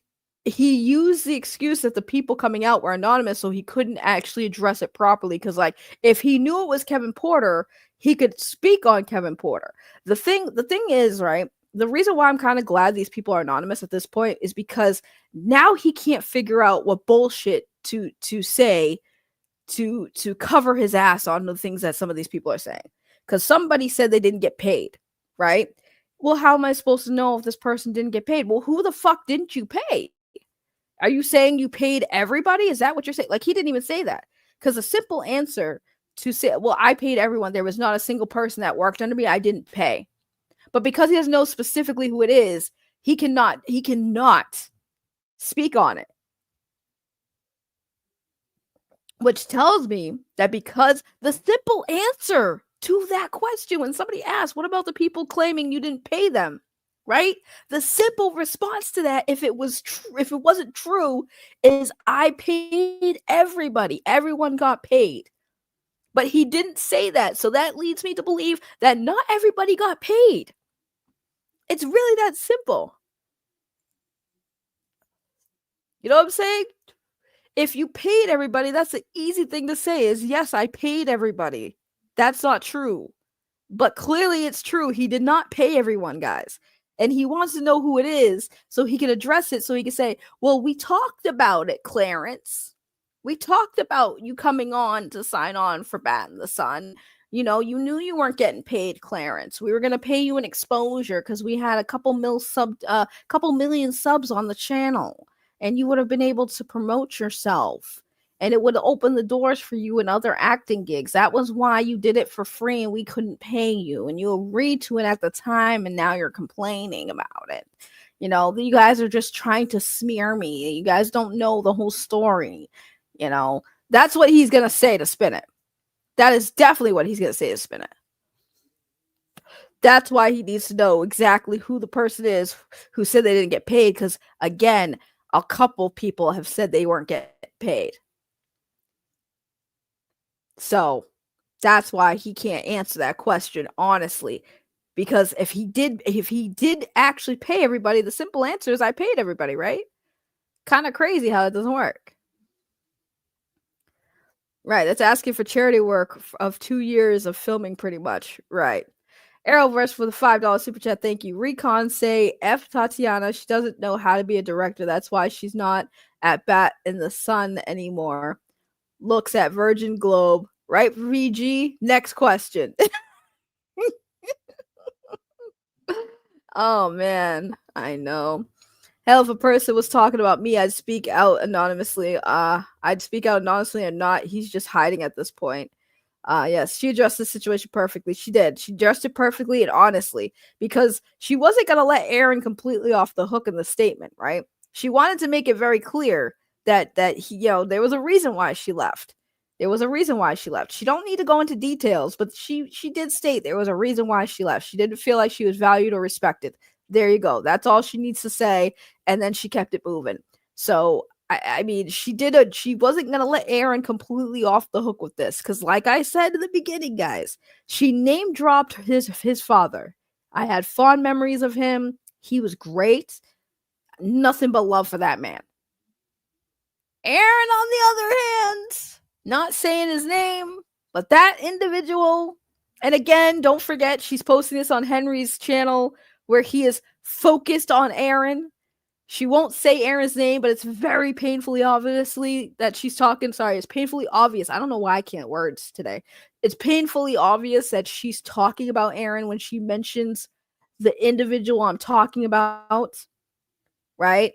he used the excuse that the people coming out were anonymous, so he couldn't actually address it properly. Because, like, if he knew it was Kevin Porter, he could speak on Kevin Porter. The thing is, right? The reason why I'm kind of glad these people are anonymous at this point is because now he can't figure out what bullshit to say to cover his ass on the things that some of these people are saying. Because somebody said they didn't get paid, right? Well, how am I supposed to know if this person didn't get paid? Well, who the fuck didn't you pay? Are you saying you paid everybody? Is that what you're saying? Like, he didn't even say that. Because a simple answer to say, well, I paid everyone. There was not a single person that worked under me I didn't pay. But because he doesn't know specifically who it is, he cannot speak on it. Which tells me that because the simple answer to that question, when somebody asks, what about the people claiming you didn't pay them? Right? The simple response to that, if it wasn't true, is I paid everybody. Everyone got paid. But he didn't say that. So that leads me to believe that not everybody got paid. It's really that simple. You know what I'm saying? If you paid everybody, that's the easy thing to say is, yes, I paid everybody. That's not true. But clearly it's true. He did not pay everyone, guys. And he wants to know who it is so he can address it, so he can say, well, we talked about it, Clarence. We talked about you coming on to sign on for Batinthesun. You knew you weren't getting paid, Clarence. We were going to pay you an exposure because we had a couple million subs on the channel. And you would have been able to promote yourself. And it would have opened the doors for you in other acting gigs. That was why you did it for free and we couldn't pay you. And you agreed to it at the time, and now you're complaining about it. You guys are just trying to smear me. You guys don't know the whole story. That's what he's going to say to spin it. That is definitely what he's going to say to spin it. That's why he needs to know exactly who the person is who said they didn't get paid. Because, again, a couple people have said they weren't getting paid. So that's why he can't answer that question honestly. Because if he did actually pay everybody, the simple answer is I paid everybody, right? Kind of crazy how it doesn't work. Right, that's asking for charity work of 2 years of filming pretty much. Right. Arrowverse for the $5 super chat. Thank you. Recon say F Tatiana. She doesn't know how to be a director. That's why she's not at Batinthesun anymore. Looks at Virgin Globe. Right, VG? Next question. Oh, man. I know. Hell, if a person was talking about me, I'd speak out anonymously. I'd speak out anonymously or not. He's just hiding at this point. Yes, she addressed the situation perfectly. She did. She addressed it perfectly and honestly because she wasn't going to let Aaron completely off the hook in the statement, right? She wanted to make it very clear that he, there was a reason why she left. There was a reason why she left. She don't need to go into details, but she did state there was a reason why she left. She didn't feel like she was valued or respected. There you go. That's all she needs to say, and then she kept it moving. So I mean, she wasn't going to let Aaron completely off the hook with this. Because like I said in the beginning, guys, she name dropped his father. I had fond memories of him. He was great. Nothing but love for that man. Aaron, on the other hand, Not saying his name, but that individual. And again, don't forget, she's posting this on Henry's channel where he is focused on Aaron. She won't say Aaron's name, but it's very painfully obviously that she's talking. Sorry, it's painfully obvious. I don't know why I can't words today. It's painfully obvious that she's talking about Aaron when she mentions the individual I'm talking about, right?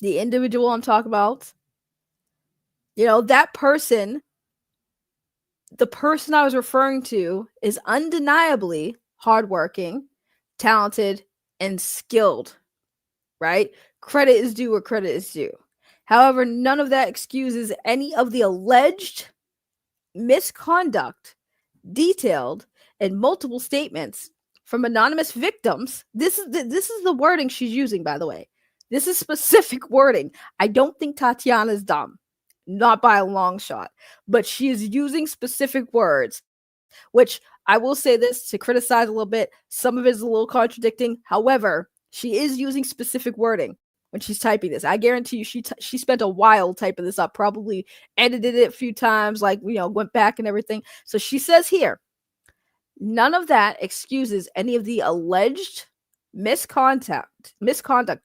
The individual I'm talking about. That person, the person I was referring to, is undeniably hardworking, talented, and skilled, right? Credit is due where credit is due. However, none of that excuses any of the alleged misconduct detailed in multiple statements from anonymous victims. This is the wording she's using, by the way. This is specific wording. I don't think Tatiana's dumb, not by a long shot, but she is using specific words, which I will say this to criticize a little bit. Some of it is a little contradicting. However, she is using specific wording when she's typing this. I guarantee you she spent a while typing this up, probably edited it a few times, went back and everything. So she says here, none of that excuses any of the alleged misconduct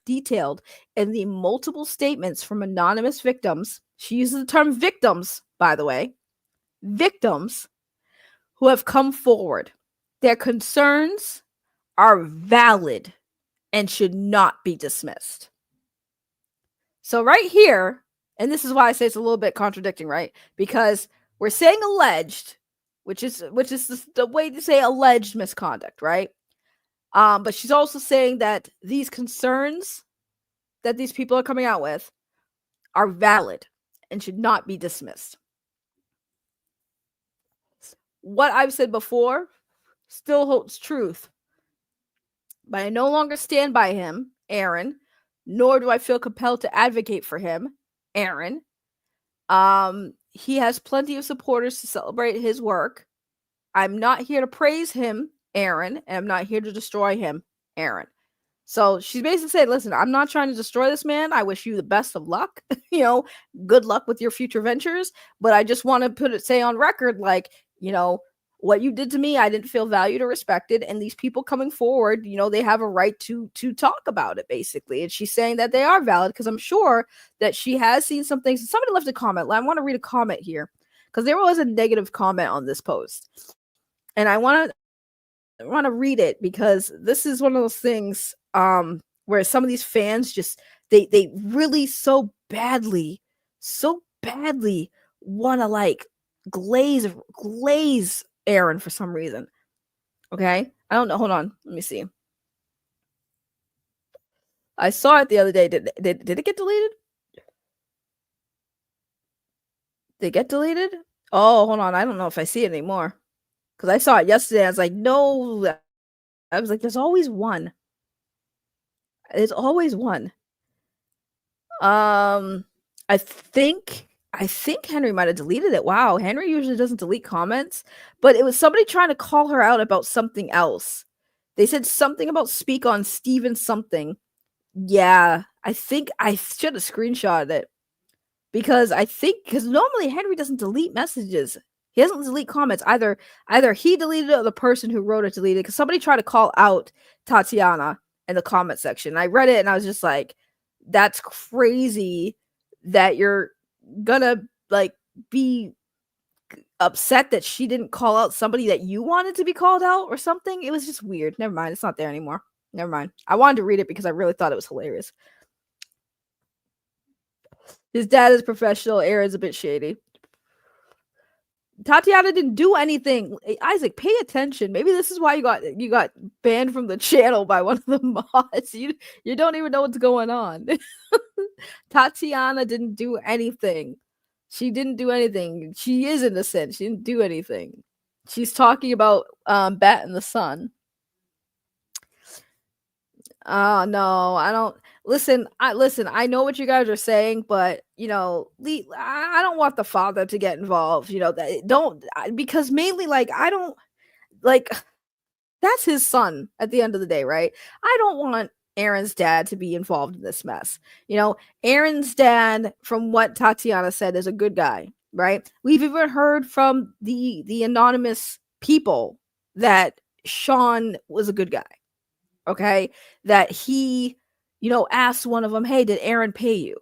detailed in the multiple statements from anonymous victims. She uses the term victims, by the way. Victims who have come forward. Their concerns are valid and should not be dismissed. So right here, and this is why I say it's a little bit contradicting, right? Because we're saying alleged, which is the way to say alleged misconduct, right? But she's also saying that these concerns that these people are coming out with are valid and should not be dismissed. What I've said before still holds truth. But I no longer stand by him, Aaron, nor do I feel compelled to advocate for him, Aaron. He has plenty of supporters to celebrate his work. I'm not here to praise him, Aaron, and I'm not here to destroy him, Aaron. So she's basically saying, listen, I'm not trying to destroy this man. I wish you the best of luck. Good luck with your future ventures. But I just want to say on record, what you did to me, I didn't feel valued or respected. And these people coming forward, they have a right to talk about it, basically. And she's saying that they are valid because I'm sure that she has seen some things. Somebody left a comment. I want to read a comment here because there was a negative comment on this post. And I want to read it because this is one of those things where some of these fans just they really so badly want to glaze Aaron for some reason. Okay, I don't know. Hold on, let me see. I saw it the other day. Did it get deleted? Did it get deleted? Oh, hold on. I don't know if I see it anymore because I saw it yesterday. I was like, no. I was like, there's always one. There's always one. I think Henry might have deleted it. Wow, Henry usually doesn't delete comments, but it was somebody trying to call her out about something else. They said something about speak on Steven something. Yeah, I think I should have screenshotted it because normally Henry doesn't delete messages. He doesn't delete comments. Either he deleted it or the person who wrote it deleted it because somebody tried to call out Tatiana in the comment section. I read it and I was just like, that's crazy that you're gonna be upset that she didn't call out somebody that you wanted to be called out or something. It was just weird. Never mind. It's not there anymore. Never mind. I wanted to read it because I really thought it was hilarious. His dad is professional. Aaron's a bit shady. Tatiana didn't do anything. Isaac, pay attention. Maybe this is why you got banned from the channel by one of the mods. You don't even know what's going on. Tatiana didn't do anything. She didn't do anything. She is innocent. She didn't do anything. She's talking about Batinthesun. No, I don't listen. I know what you guys are saying, but I don't want the father to get involved. Because mainly I don't that's his son at the end of the day, right? I don't want Aaron's dad to be involved in this mess. Aaron's dad, from what Tatiana said, is a good guy. right? We've even heard from the anonymous people that Sean was a good guy, okay? That he, asked one of them, "Hey, did Aaron pay you?"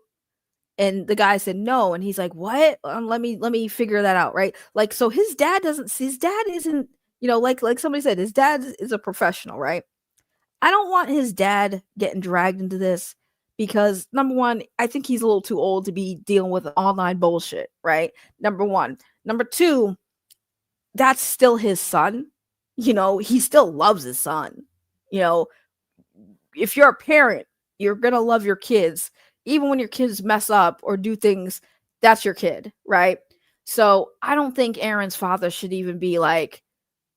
And the guy said no, and he's like, "What? Let me figure that out," right? Like, so his dad isn't, like somebody said, his dad is a professional, right? I don't want his dad getting dragged into this because number one, I think he's a little too old to be dealing with online bullshit, right? Number one. Number two, that's still his son. He still loves his son. You know, if you're a parent, you're gonna love your kids, even when your kids mess up or do things. That's your kid, right? So I don't think Aaron's father should even be like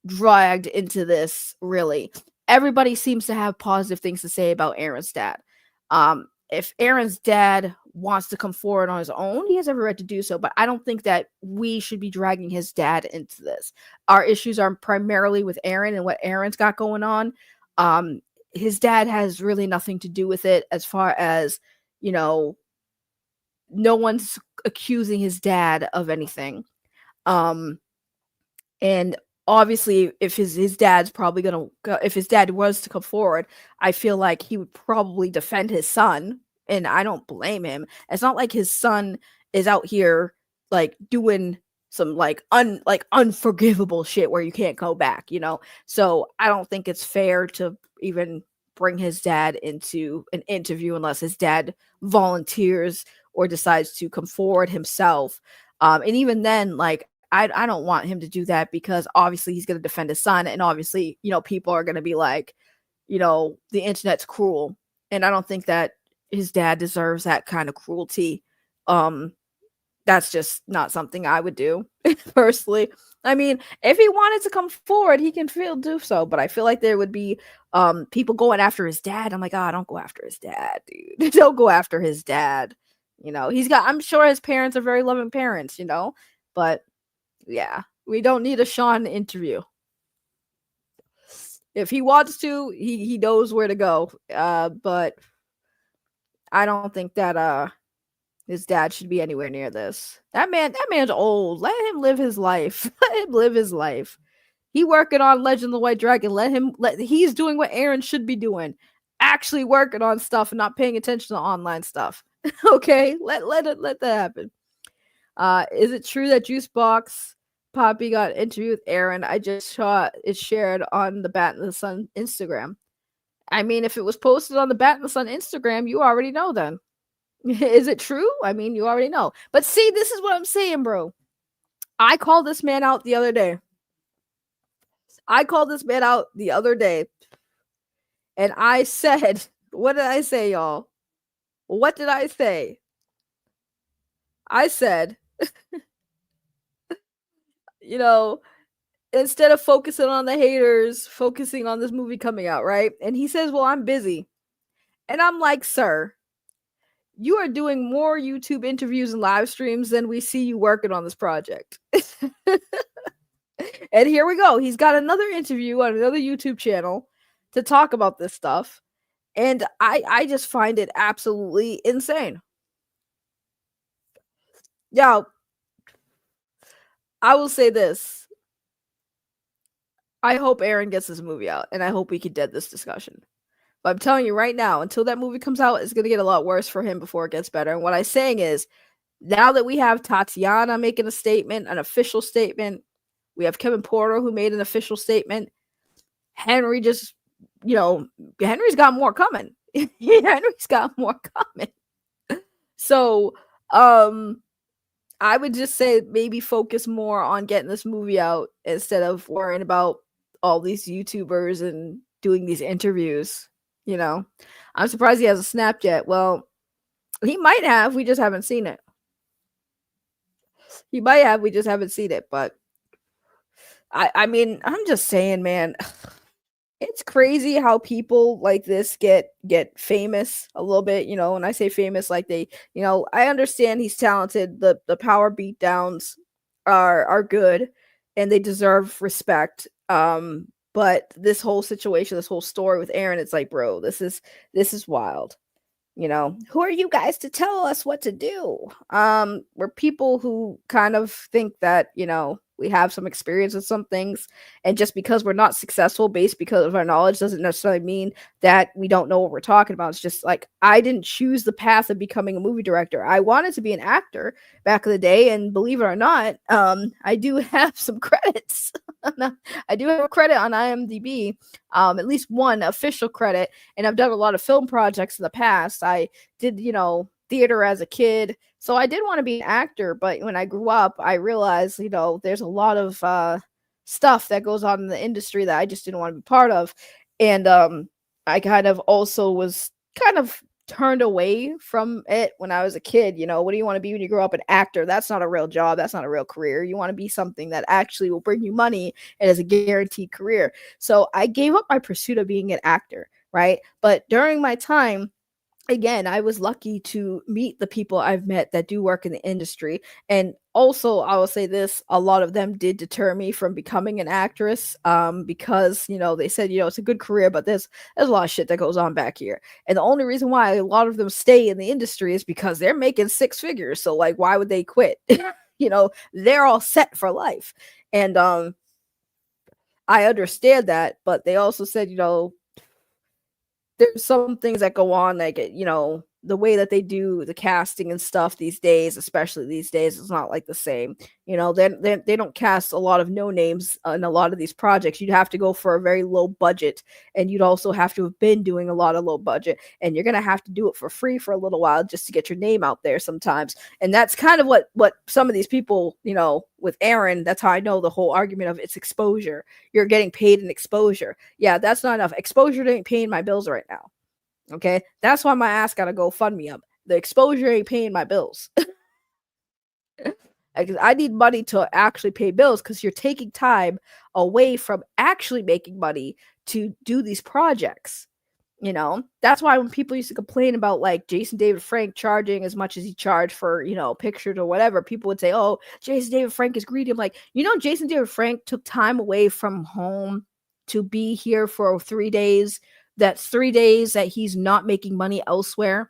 dragged into this. Really, everybody seems to have positive things to say about Aaron's dad. If Aaron's dad wants to come forward on his own, he has every right to do so. But I don't think that we should be dragging his dad into this. Our issues are primarily with Aaron and what Aaron's got going on. His dad has really nothing to do with it, as far as, no one's accusing his dad of anything. And obviously, if his dad's probably gonna if his dad was to come forward, I feel like he would probably defend his son, and I don't blame him. It's not like his son is out here like doing some like unforgivable shit where you can't go back, So I don't think it's fair to even bring his dad into an interview unless his dad volunteers or decides to come forward himself. And even then, like, I don't want him to do that because obviously he's going to defend his son, and obviously, people are going to be like, the internet's cruel, and I don't think that his dad deserves that kind of cruelty. That's just not something I would do personally. I mean, if he wanted to come forward, he can do so, but I feel like there would be people going after his dad. I'm like, oh, don't go after his dad, dude. Don't go after his dad. I'm sure his parents are very loving parents, but yeah, we don't need a Sean interview. If he wants to, he knows where to go. But I don't think that his dad should be anywhere near this. That man's old. Let him live his life. Let him live his life. He working on Legend of the White Dragon. He's doing what Aaron should be doing. Actually working on stuff and not paying attention to online stuff. Okay? Let that happen. Is it true that Juicebox Poppy got an interview with Aaron? I just saw it shared on the Batinthesun Instagram. I mean, if it was posted on the Batinthesun Instagram, you already know then. Is it true? I mean, you already know. But see, this is what I'm saying, bro. I called this man out the other day. And I said, what did I say, y'all? What did I say? I said, instead of focusing on the haters, focusing on this movie coming out, right? And he says, well, I'm busy. And I'm like, sir, you are doing more YouTube interviews and live streams than we see you working on this project. And here we go. He's got another interview on another YouTube channel to talk about this stuff. And I just find it absolutely insane. Now, I will say this. I hope Aaron gets this movie out, and I hope we can dead this discussion. But I'm telling you right now, until that movie comes out, it's going to get a lot worse for him before it gets better. And what I'm saying is, now that we have Tatiana making a statement, an official statement, we have Kevin Porter who made an official statement. Henry just, Henry's got more coming. Henry's got more coming. So, I would just say maybe focus more on getting this movie out instead of worrying about all these YouTubers and doing these interviews. I'm surprised he has a Snapchat. Well, he might have. We just haven't seen it. He might have. We just haven't seen it. But I mean, I'm just saying, man, it's crazy how people like this get famous a little bit. When I say famous, like they, I understand he's talented. The power beatdowns are good and they deserve respect. But this whole situation, this whole story with Aaron, it's like, bro, this is wild. who are you guys to tell us what to do? We're people who kind of think that, we have some experience with some things, and just because we're not successful based because of our knowledge doesn't necessarily mean that we don't know what we're talking about. It's just like, I didn't choose the path of becoming a movie director. I wanted to be an actor back in the day, and believe it or not, I do have some credits. I do have a credit on IMDb, at least one official credit, and I've done a lot of film projects in the past. I did, theater as a kid. So I did want to be an actor, but when I grew up, I realized, there's a lot of stuff that goes on in the industry that I just didn't want to be part of. And I kind of also was kind of turned away from it when I was a kid. What do you want to be when you grow up? An actor? That's not a real job. That's not a real career. You want to be something that actually will bring you money and is a guaranteed career. So I gave up my pursuit of being an actor, right? But during my time, again, I was lucky to meet the people I've met that do work in the industry. And also, I will say this, a lot of them did deter me from becoming an actress, because, they said, it's a good career, but there's a lot of shit that goes on back here. And the only reason why a lot of them stay in the industry is because they're making six figures. So, like, why would they quit? They're all set for life. And I understand that, but they also said, there's some things that go on, like, the way that they do the casting and stuff these days, especially these days, is not like the same. They don't cast a lot of no names in a lot of these projects. You'd have to go for a very low budget, and you'd also have to have been doing a lot of low budget, and you're gonna have to do it for free for a little while just to get your name out there sometimes. And that's kind of what some of these people, with Aaron, that's how I know the whole argument of it's exposure. You're getting paid in exposure. Yeah, that's not enough. Exposure ain't paying my bills right now. Okay, that's why my ass gotta go fund me up. The exposure ain't paying my bills. I need money to actually pay bills, because you're taking time away from actually making money to do these projects. That's why when people used to complain about, like, Jason David Frank charging as much as he charged for, pictures or whatever, people would say, oh, Jason David Frank is greedy. I'm like, Jason David Frank took time away from home to be here for 3 days. That's 3 days that he's not making money elsewhere.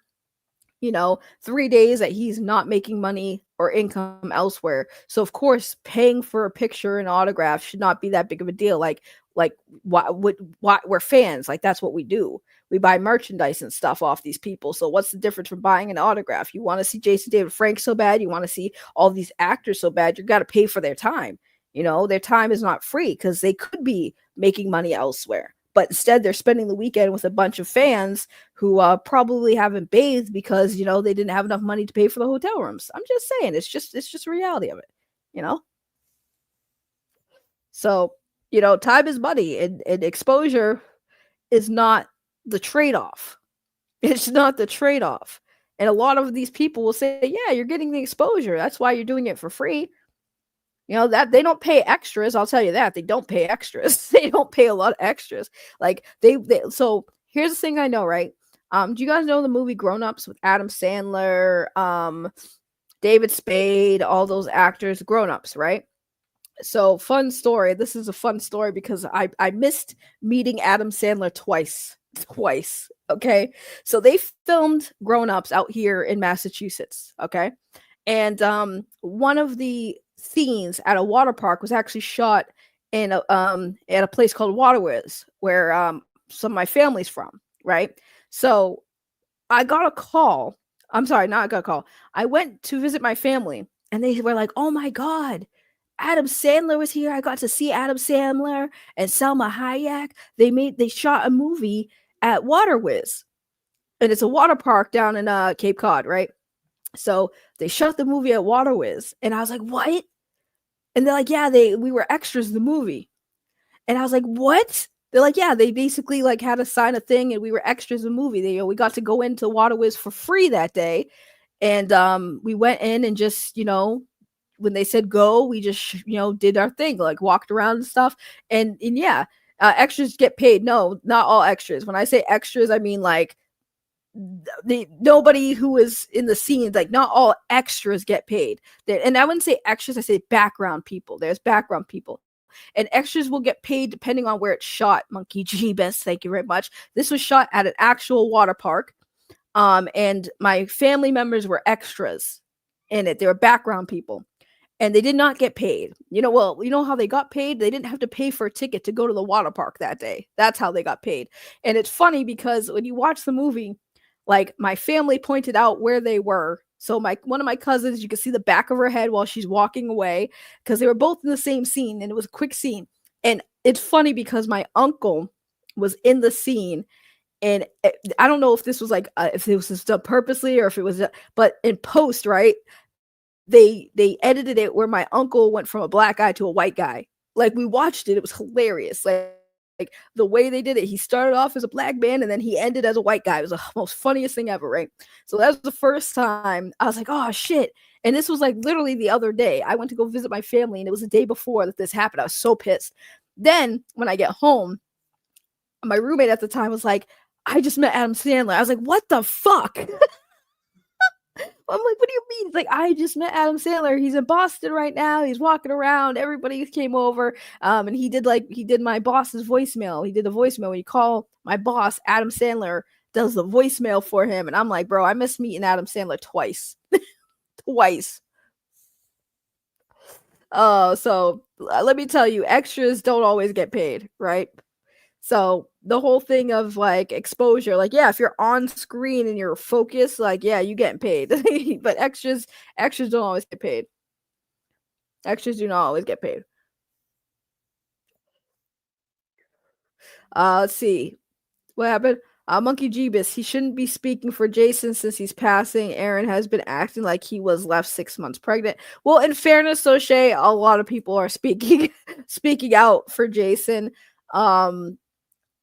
3 days that he's not making money or income elsewhere. So of course, paying for a picture and autograph should not be that big of a deal. Like why we're fans. Like, that's what we do. We buy merchandise and stuff off these people. So what's the difference from buying an autograph? You want to see Jason David Frank so bad, you want to see all these actors so bad, you got to pay for their time. Their time is not free, because they could be making money elsewhere. But instead, they're spending the weekend with a bunch of fans who probably haven't bathed because, they didn't have enough money to pay for the hotel rooms. I'm just saying, it's just a reality of it, So, time is money, and exposure is not the trade-off. It's not the trade-off. And a lot of these people will say, yeah, you're getting the exposure. That's why you're doing it for free. That they don't pay extras. I'll tell you that. They don't pay extras. They don't pay a lot of extras. Like, so here's the thing I know, right? Do you guys know the movie Grown Ups with Adam Sandler, David Spade, all those actors? Grown Ups, right? So, fun story. This is a fun story because I missed meeting Adam Sandler twice. Okay. So they filmed Grown Ups out here in Massachusetts. Okay. And one of the scenes at a water park was actually shot in at a place called Waterways, where some of my family's from, right? So I got a call. I'm sorry, not I got a call. I went to visit my family, and they were like, oh my God, Adam Sandler was here. I got to see Adam Sandler and Selma Hayek. They shot a movie at Waterways, and it's a water park down in Cape Cod, right? So they shot the movie at Waterways, and I was like, what? And they're like, yeah, we were extras in the movie. And I was like, what? They're like, yeah, they basically like had to sign a thing, and we were extras in the movie. We got to go into Waterways for free that day. And we went in and just, when they said go, we just, did our thing, like walked around and stuff. And yeah, extras get paid. No, not all extras. When I say extras, I mean like nobody who is in the scenes, like not all extras get paid. And I wouldn't say extras, I say background people. There's background people. And extras will get paid depending on where it's shot. Monkey G Best, thank you very much. This was shot at an actual water park. And my family members were extras in it. They were background people. And they did not get paid. You know how they got paid? They didn't have to pay for a ticket to go to the water park that day. That's how they got paid. And it's funny because when you watch the movie, like my family pointed out where they were. So one of my cousins, you can see the back of her head while she's walking away because they were both in the same scene and it was a quick scene. And it's funny because my uncle was in the scene, and I don't know if this was like if it was done purposely or if it was, but in post, right? They edited it where my uncle went from a black guy to a white guy. Like we watched it, it was hilarious. Like the way they did it, he started off as a black man and then he ended as a white guy. It was the most funniest thing ever, right? So that was the first time I was like, oh shit. And this was like literally the other day. I went to go visit my family and it was the day before that this happened. I was so pissed. Then when I get home, my roommate at the time was like, I just met Adam Sandler. I was like, what the fuck? I'm like, what do you mean? It's like, I just met Adam Sandler. He's in Boston right now. He's walking around. Everybody came over. And he did my boss's voicemail. He did the voicemail. When you call my boss, Adam Sandler does the voicemail for him. And I'm like, bro, I miss meeting Adam Sandler twice. Twice. So let me tell you, extras don't always get paid, right? So the whole thing of like exposure, like, yeah, if you're on screen and you're focused, like, yeah, you getting paid. But extras don't always get paid. Extras do not always get paid. Let's see. What happened? Monkey Jeebus, he shouldn't be speaking for Jason since he's passing. Aaron has been acting like he was left 6 months pregnant. Well, in fairness, O'Shea, a lot of people are speaking out for Jason.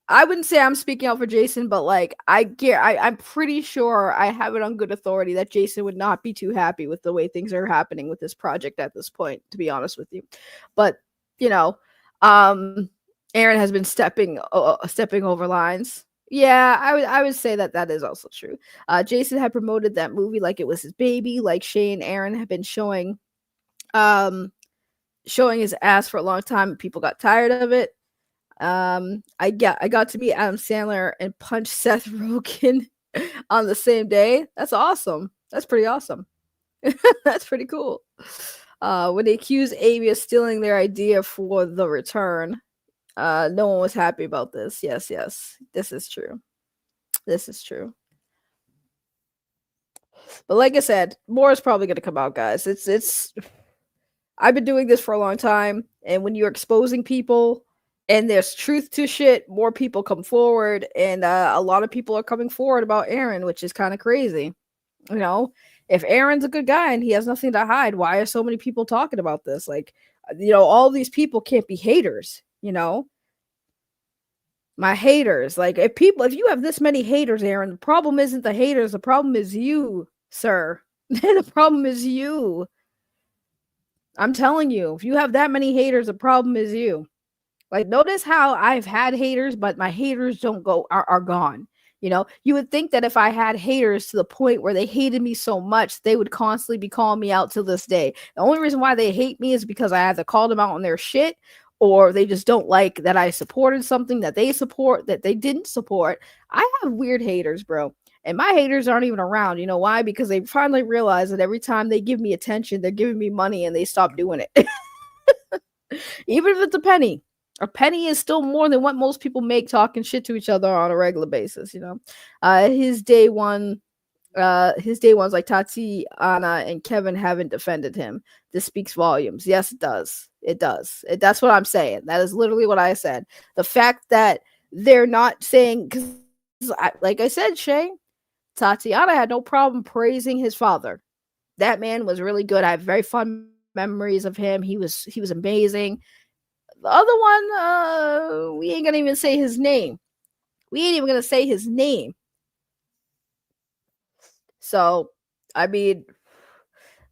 I wouldn't say I'm speaking out for Jason, but like I'm pretty sure I have it on good authority that Jason would not be too happy with the way things are happening with this project at this point, to be honest with you. But Aaron has been stepping over lines. Yeah, I would say that is also true. Jason had promoted that movie like it was his baby, like Shay and Aaron have been showing his ass for a long time, and people got tired of it. I got to meet Adam Sandler and punch Seth Rogen on the same day. That's awesome. That's pretty awesome. That's pretty cool. When they accused Amy of stealing their idea for The Return, no one was happy about this. Yes, this is true. But like I said, more is probably going to come out, guys. It's I've been doing this for a long time, and when you're exposing people and there's truth to shit, more people come forward, and a lot of people are coming forward about Aaron, which is kind of crazy. If Aaron's a good guy and he has nothing to hide, why are so many people talking about this? Like, all these people can't be haters, My haters, like if you have this many haters, Aaron, the problem isn't the haters, the problem is you, sir. The problem is you. I'm telling you, if you have that many haters, the problem is you. Like, notice how I've had haters, but my haters are gone. You would think that if I had haters to the point where they hated me so much, they would constantly be calling me out to this day. The only reason why they hate me is because I either called them out on their shit, or they just don't like that I supported something that they support that they didn't support. I have weird haters, bro. And my haters aren't even around. You know why? Because they finally realize that every time they give me attention, they're giving me money, and they stop doing it. Even if it's a penny. A penny is still more than what most people make talking shit to each other on a regular basis, His day ones like Tatiana and Kevin haven't defended him. This speaks volumes. Yes, it does. That's what I'm saying. That is literally what I said. The fact that they're not saying, because like I said, Shay, Tatiana had no problem praising his father. That man was really good. I have very fun memories of him. He was amazing. The other one, we ain't gonna even say his name. So, I mean,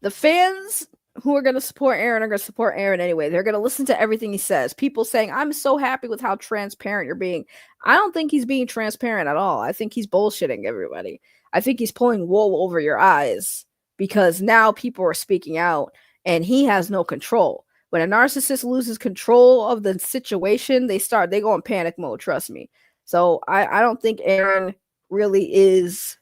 the fans who are going to support Aaron are going to support Aaron anyway. They're going to listen to everything he says. People saying, I'm so happy with how transparent you're being. I don't think he's being transparent at all. I think he's bullshitting everybody. I think he's pulling wool over your eyes because now people are speaking out and he has no control. When a narcissist loses control of the situation, they go in panic mode, trust me. So I don't think Aaron really is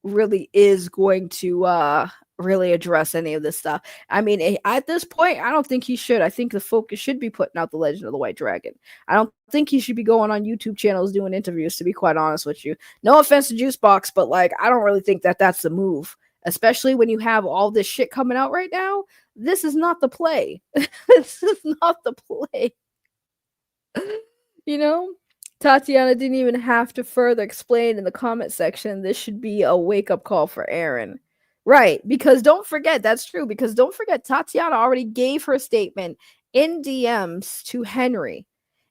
really is going to really address any of this stuff. I mean, at this point, I don't think he should. I think the focus should be putting out the Legend of the White Dragon. I don't think he should be going on YouTube channels doing interviews, to be quite honest with you. No offense to Juicebox, but like, I don't really think that that's the move, especially when you have all this shit coming out right now. This is not the play. This is not the play. You know? Tatiana didn't even have to further explain in the comment section. This should be a wake-up call for Aaron. Right, because don't forget, that's true, because don't forget, Tatiana already gave her statement in DMs to Henry.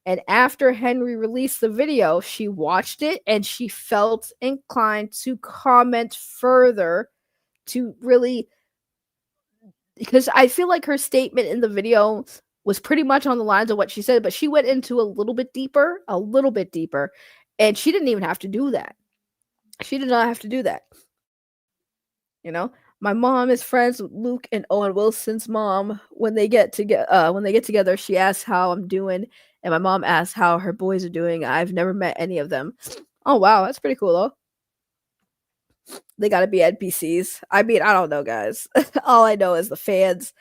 And after Henry released the video, she watched it and she felt inclined to comment further to really, because I feel like her statement in the video was pretty much on the lines of what she said, but she went into a little bit deeper, and she didn't even have to do that. She did not have to do that. You know, my mom is friends with Luke and Owen Wilson's mom. When they get together, she asks how I'm doing, and my mom asks how her boys are doing. I've never met any of them. Oh wow, that's pretty cool though. They gotta be NPCs. I mean, I don't know, guys. All I know is the fans.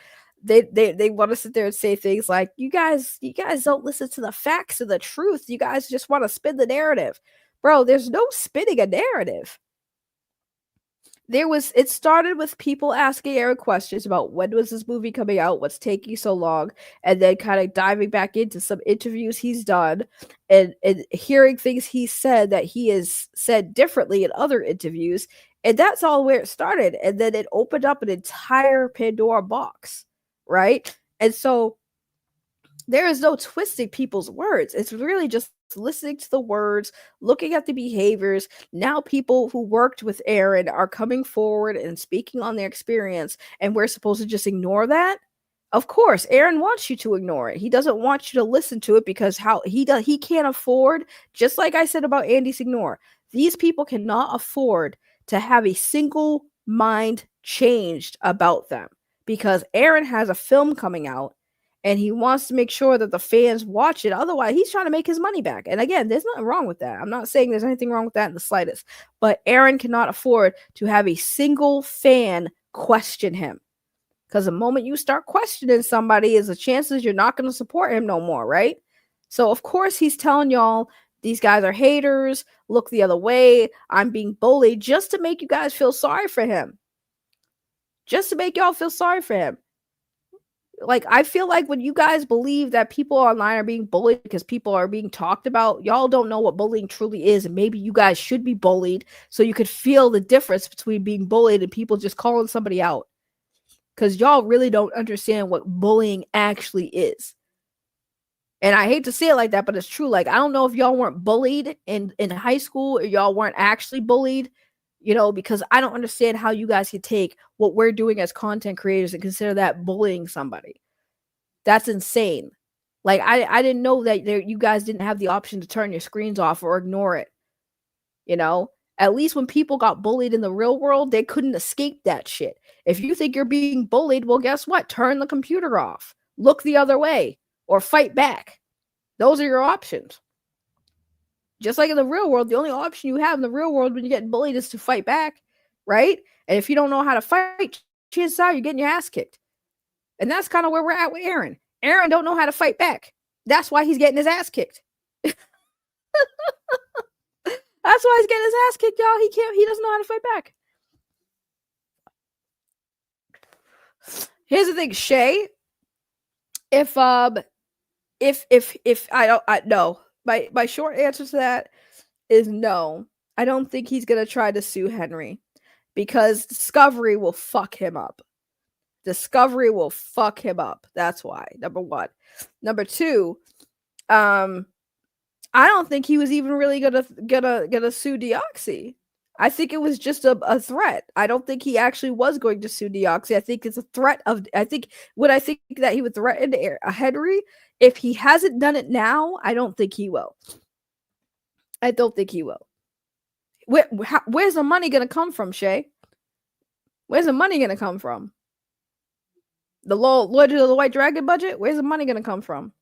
They want to sit there and say things like, you guys don't listen to the facts or the truth. You guys just want to spin the narrative. Bro, there's no spinning a narrative. It started with people asking Aaron questions about when was this movie coming out, what's taking so long, and then kind of diving back into some interviews he's done and hearing things he said that he has said differently in other interviews. And that's all where it started. And then it opened up an entire Pandora box, right? And so there is no twisting people's words. It's really just listening to the words, looking at the behaviors. Now people who worked with Aaron are coming forward and speaking on their experience, and we're supposed to just ignore that? Of course, Aaron wants you to ignore it. He doesn't want you to listen to it because he can't afford, just like I said about Andy Signore, these people cannot afford to have a single mind changed about them because Aaron has a film coming out and he wants to make sure that the fans watch it. Otherwise, he's trying to make his money back. And again, there's nothing wrong with that. I'm not saying there's anything wrong with that in the slightest. But Aaron cannot afford to have a single fan question him. Because the moment you start questioning somebody, is the chances you're not going to support him no more, right? So, of course, he's telling y'all, these guys are haters. Look the other way. I'm being bullied just to make you guys feel sorry for him. Just to make y'all feel sorry for him. Like, I feel like when you guys believe that people online are being bullied because people are being talked about, y'all don't know what bullying truly is. And maybe you guys should be bullied so you could feel the difference between being bullied and people just calling somebody out. Because y'all really don't understand what bullying actually is. And I hate to say it like that, but it's true. Like, I don't know if y'all weren't bullied in high school or y'all weren't actually bullied, you know, because I don't understand how you guys could take what we're doing as content creators and consider that bullying somebody. That's insane. Like, I didn't know that you guys didn't have the option to turn your screens off or ignore it. You know, at least when people got bullied in the real world, they couldn't escape that shit. If you think you're being bullied, well, guess what? Turn the computer off. Look the other way. Or fight back. Those are your options. Just like in the real world, the only option you have in the real world when you get bullied is to fight back, right? And if you don't know how to fight, chances are you're getting your ass kicked. And that's kind of where we're at with Aaron. Aaron don't know how to fight back. That's why he's getting his ass kicked. That's why he's getting his ass kicked, y'all. He doesn't know how to fight back. Here's the thing, Shay. If I don't know. My short answer to that is no. I don't think he's gonna try to sue Henry because Discovery will fuck him up. Discovery will fuck him up. That's why. Number one. Number two, I don't think he was even really gonna sue Deoxy. I think it was just a threat. I don't think he actually was going to sue Deoxy. I think it's a threat of. I think that he would threaten Henry. If he hasn't done it now, I don't think he will. I don't think he will. Where's the money gonna come from, Shay? Where's the money gonna come from? The Lord of the White Dragon budget? Where's the money gonna come from?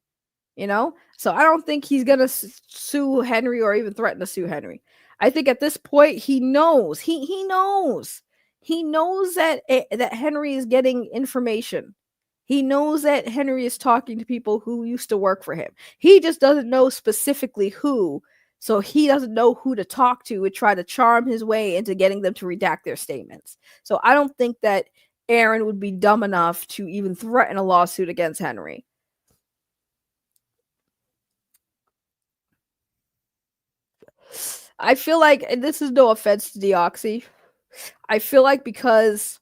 You know? So I don't think he's gonna sue Henry or even threaten to sue Henry. I think at this point he knows. He knows. He knows that that Henry is getting information. He knows that Henry is talking to people who used to work for him. He just doesn't know specifically who, so he doesn't know who to talk to and try to charm his way into getting them to redact their statements. So I don't think that Aaron would be dumb enough to even threaten a lawsuit against Henry. I feel like, and this is no offense to Deoxy, I feel like because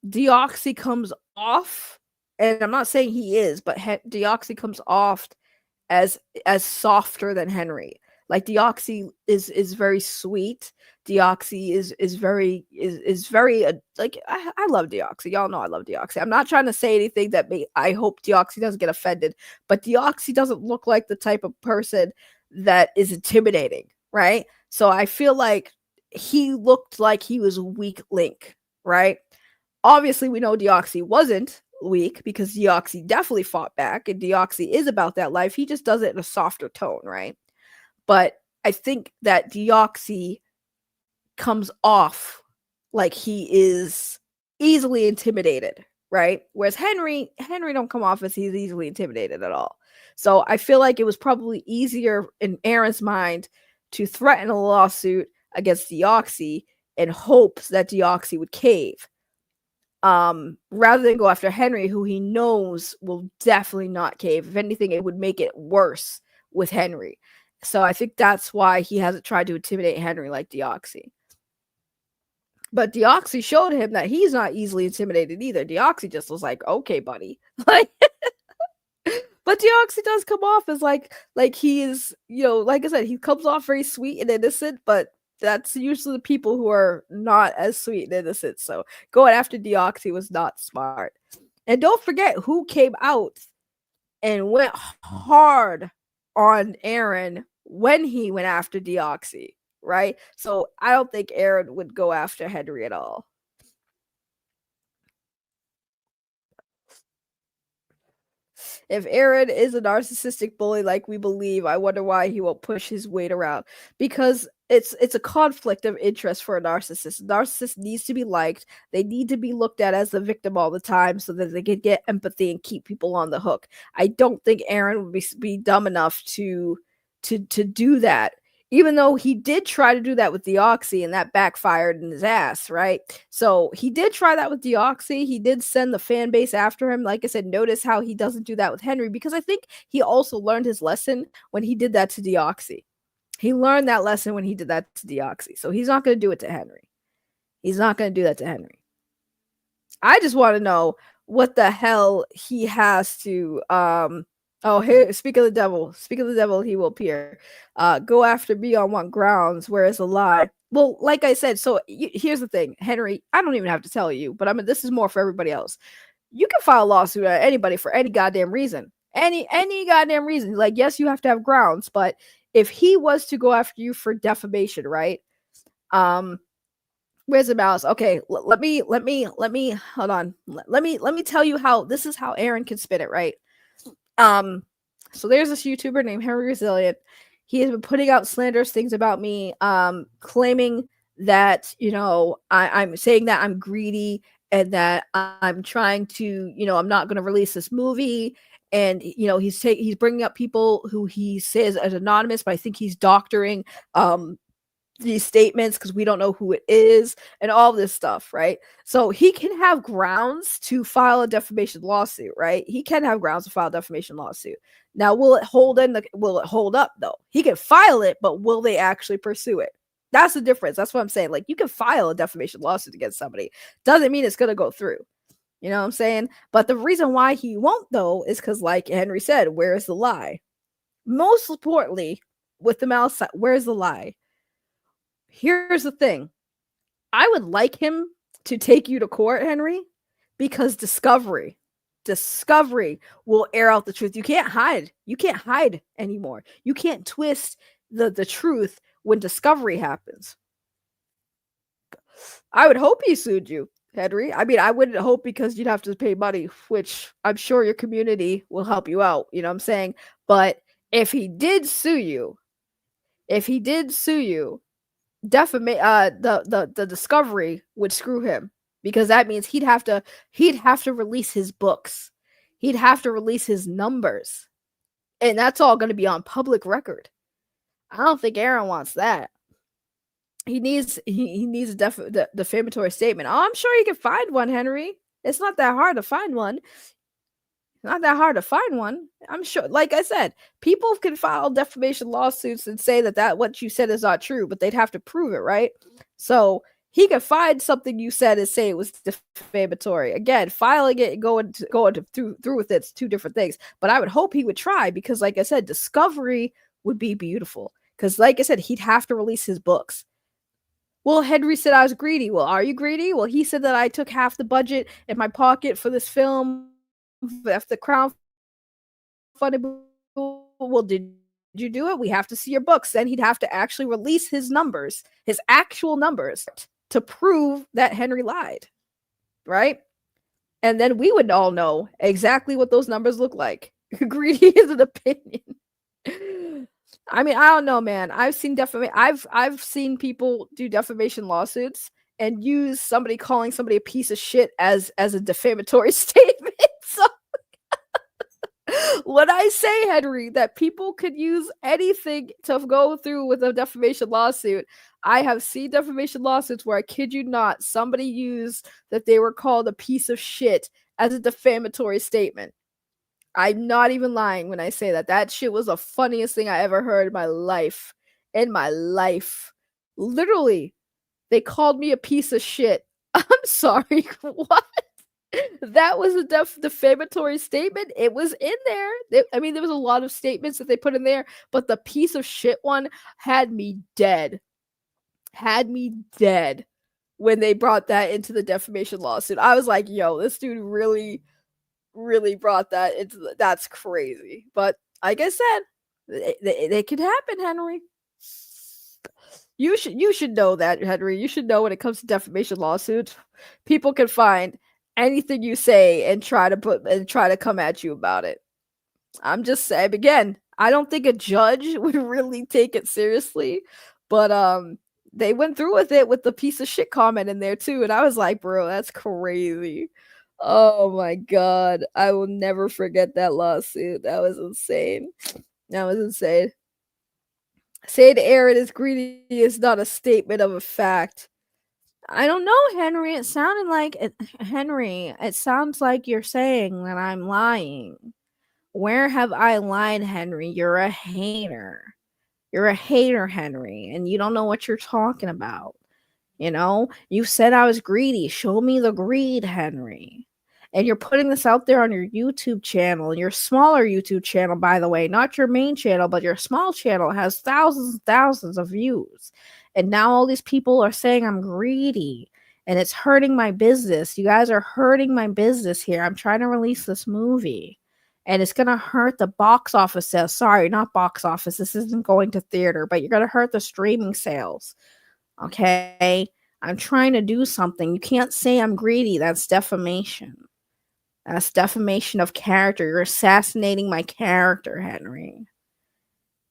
Deoxy comes off, and I'm not saying he is, but Deoxy comes off as softer than Henry. Like Deoxy is very sweet. Deoxy is very like I love Deoxy. Y'all know I love Deoxy. I'm not trying to say anything that I hope Deoxy doesn't get offended, but Deoxy doesn't look like the type of person that is intimidating, right? So I feel like he looked like he was a weak link, right? Obviously, we know Deoxy wasn't weak because Deoxy definitely fought back, and Deoxy is about that life. He just does it in a softer tone, right? But I think that Deoxy comes off like he is easily intimidated, right? Whereas Henry don't come off as he's easily intimidated at all. So I feel like it was probably easier in Aaron's mind to threaten a lawsuit against Deoxy in hopes that Deoxy would cave. Rather than go after Henry, who he knows will definitely not cave. If anything, it would make it worse with Henry. So I think that's why he hasn't tried to intimidate Henry like Deoxy. But Deoxy showed him that he's not easily intimidated either. Deoxy just was like, okay, buddy. Like, but Deoxy does come off as like he is, like I said, he comes off very sweet and innocent, but that's usually the people who are not as sweet and innocent. So going after Deoxy was not smart. And don't forget who came out and went hard on Aaron when he went after Deoxy, right? So I don't think Aaron would go after Henry at all. If Aaron is a narcissistic bully like we believe, I wonder why he won't push his weight around. Because it's a conflict of interest for a narcissist. A narcissist needs to be liked. They need to be looked at as the victim all the time so that they can get empathy and keep people on the hook. I don't think Aaron would be dumb enough to do that. Even though he did try to do that with Deoxy and that backfired in his ass, right? So he did try that with Deoxy. He did send the fan base after him. Like I said, notice how he doesn't do that with Henry, because I think he also learned his lesson when he did that to Deoxy. He learned that lesson when he did that to Deoxy. So he's not going to do it to Henry. He's not going to do that to Henry. I just want to know what the hell he has to oh, here, speak of the devil, he will appear. Go after me on what grounds, where is a lie? Well, like I said, so here's the thing, Henry, I don't even have to tell you, but I mean, this is more for everybody else. You can file a lawsuit at anybody for any goddamn reason. Any goddamn reason. Like, yes, you have to have grounds, but if he was to go after you for defamation, right? Where's the mouse? Okay, let me hold on. Let me tell you how this is how Aaron can spin it, right? So there's this YouTuber named Henry Resilient. He has been putting out slanderous things about me, claiming that, I'm saying that I'm greedy and that I'm trying to, I'm not going to release this movie. And, he's bringing up people who he says as anonymous, but I think he's doctoring, these statements because we don't know who it is and all this stuff, right? So he can have grounds to file a defamation lawsuit, right? He can have grounds to file a defamation lawsuit. Now, will it hold up though? He can file it, but will they actually pursue it? That's the difference. That's what I'm saying. Like, you can file a defamation lawsuit against somebody. Doesn't mean it's going to go through. You know what I'm saying? But the reason why he won't though is because, like Henry said, where is the lie? Most importantly, with the mouse, where's the lie? Here's the thing. I would like him to take you to court, Henry, because discovery will air out the truth. You can't hide. You can't hide anymore. You can't twist the truth when discovery happens. I would hope he sued you, Henry. I mean, I wouldn't hope because you'd have to pay money, which I'm sure your community will help you out. You know what I'm saying? But if he did sue you, the discovery would screw him, because that means he'd have to release his books. He'd have to release his numbers. And that's all going to be on public record. I don't think Aaron wants that. He needs a defamatory statement. Oh, I'm sure he can find one, Henry. It's not that hard to find one. Not that hard to find one. I'm sure, like I said, people can file defamation lawsuits and say that what you said is not true, but they'd have to prove it, right? So he could find something you said and say it was defamatory. Again, filing it and going through with it's two different things. But I would hope he would try, because, like I said, discovery would be beautiful. Because, like I said, he'd have to release his books. Well, Henry said I was greedy. Well, are you greedy? Well, he said that I took half the budget in my pocket for this film. If the crowdfunding, well, did you do it? We have to see your books. Then he'd have to actually release his numbers, his actual numbers, to prove that Henry lied, right? And then we would all know exactly what those numbers look like. Greedy is an opinion. I mean, I don't know, man. I've seen people do defamation lawsuits and use somebody calling somebody a piece of shit as a defamatory statement. So when I say, Henry, that people could use anything to go through with a defamation lawsuit, I have seen defamation lawsuits where, I kid you not, somebody used that they were called a piece of shit as a defamatory statement. I'm not even lying when I say that. That shit was the funniest thing I ever heard in my life. In my life. Literally, they called me a piece of shit. I'm sorry. What? That was a defamatory statement. It was in there. I mean, there was a lot of statements that they put in there, but the piece of shit one had me dead. Had me dead when they brought that into the defamation lawsuit. I was like, yo, this dude really brought that into that's crazy. But like I said, it could happen, Henry. You should know that, Henry. You should know, when it comes to defamation lawsuits, people can find anything you say and try to come at you about it. I'm just saying, again, I don't think a judge would really take it seriously, but they went through with it with the piece of shit comment in there too, and I was like, bro, that's crazy. Oh my god, I will never forget that lawsuit. That was insane. Saying Aaron is greedy is not a statement of a fact. I don't know, Henry. It sounded like Henry. It sounds like you're saying that I'm lying. Where have I lied, Henry? You're a hater. You're a hater, Henry, and you don't know what you're talking about. You know, you said I was greedy. Show me the greed, Henry. And you're putting this out there on your YouTube channel, your smaller YouTube channel, by the way, not your main channel, but your small channel has thousands and thousands of views. And now all these people are saying I'm greedy and it's hurting my business. You guys are hurting my business here. I'm trying to release this movie and it's going to hurt the box office sales. Sorry, not box office. This isn't going to theater, but you're going to hurt the streaming sales. Okay? I'm trying to do something. You can't say I'm greedy. That's defamation. That's defamation of character. You're assassinating my character, Henry.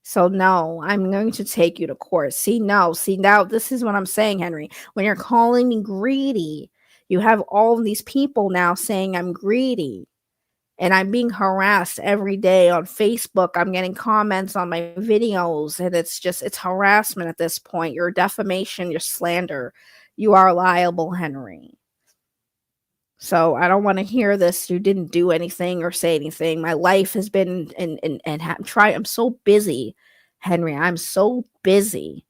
So no, I'm going to take you to court. See now, this is what I'm saying, Henry. When you're calling me greedy, you have all of these people now saying I'm greedy. And I'm being harassed every day on Facebook. I'm getting comments on my videos, and it's harassment at this point. You're defamation, you're slander. You are liable, Henry. So I don't want to hear this. You didn't do anything or say anything. My life has been I'm so busy, Henry. I'm so busy.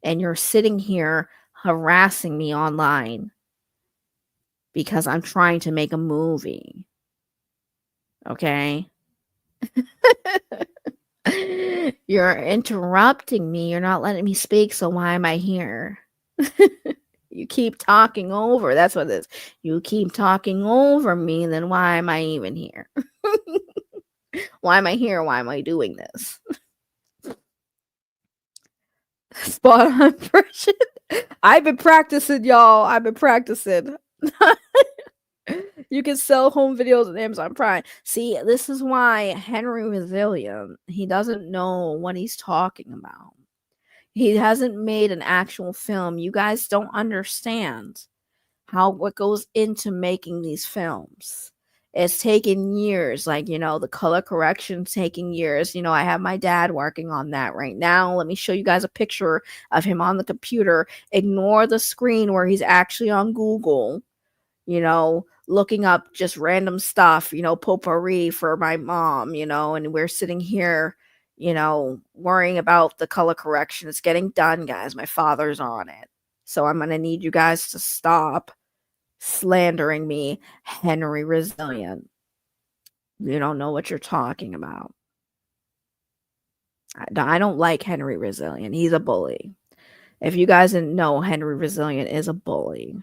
And you're sitting here harassing me online because I'm trying to make a movie. Okay? You're interrupting me. You're not letting me speak, so why am I here? You keep talking over. That's what it is. You keep talking over me, and then why am I even here? Why am I here? Why am I doing this? Spot on impression. I've been practicing, y'all. I've been practicing. You can sell home videos on Amazon Prime. See, this is why Henry Resilient, he doesn't know what he's talking about. He hasn't made an actual film. You guys don't understand what goes into making these films. It's taken years, like, the color correction taking years. I have my dad working on that right now. Let me show you guys a picture of him on the computer. Ignore the screen where he's actually on Google, looking up just random stuff, potpourri for my mom, and we're sitting here, worrying about the color correction. It's getting done, guys. My father's on it. So I'm going to need you guys to stop slandering me, Henry Resilient. You don't know what you're talking about. I don't like Henry Resilient. He's a bully. If you guys didn't know, Henry Resilient is a bully.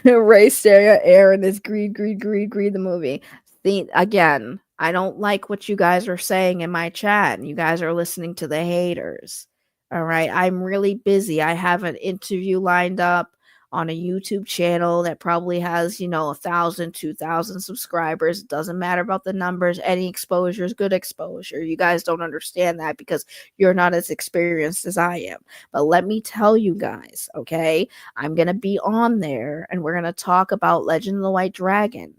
Ray staring at Aaron is greed, the movie. Again, I don't like what you guys are saying in my chat. You guys are listening to the haters. All right. I'm really busy. I have an interview lined up on a YouTube channel that probably has, 1,000, 2,000 subscribers. It doesn't matter about the numbers. Any exposure is good exposure. You guys don't understand that because you're not as experienced as I am. But let me tell you guys, okay? I'm going to be on there and we're going to talk about Legend of the White Dragon.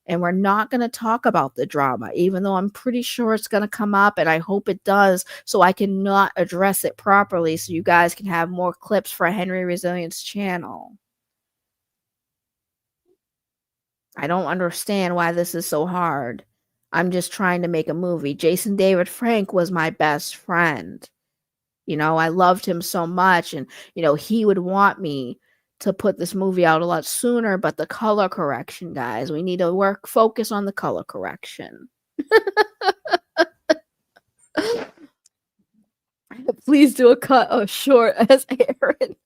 And we're not going to talk about the drama, even though I'm pretty sure it's going to come up, and I hope it does, so I can not address it properly so you guys can have more clips for Henry Resilient's channel. I don't understand why this is so hard. I'm just trying to make a movie. Jason David Frank was my best friend. I loved him so much, and, he would want me to put this movie out a lot sooner, but the color correction, guys, we need to focus on the color correction. Please do a cut of short as Aaron.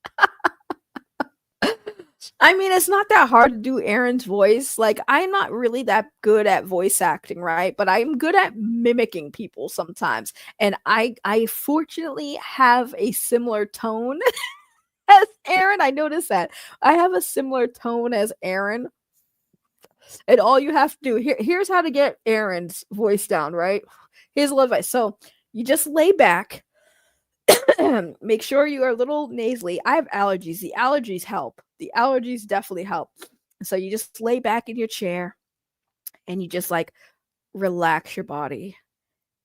I mean, it's not that hard to do Aaron's voice. Like, I'm not really that good at voice acting, right? But I'm good at mimicking people sometimes. And I fortunately have a similar tone as Aaron. I noticed that. I have a similar tone as Aaron. And all you have to do, here's how to get Aaron's voice down, right? Here's a little advice. So you just lay back. Make sure you are a little nasally. I have allergies. The allergies help. The allergies definitely help. So you just lay back in your chair and you just like relax your body.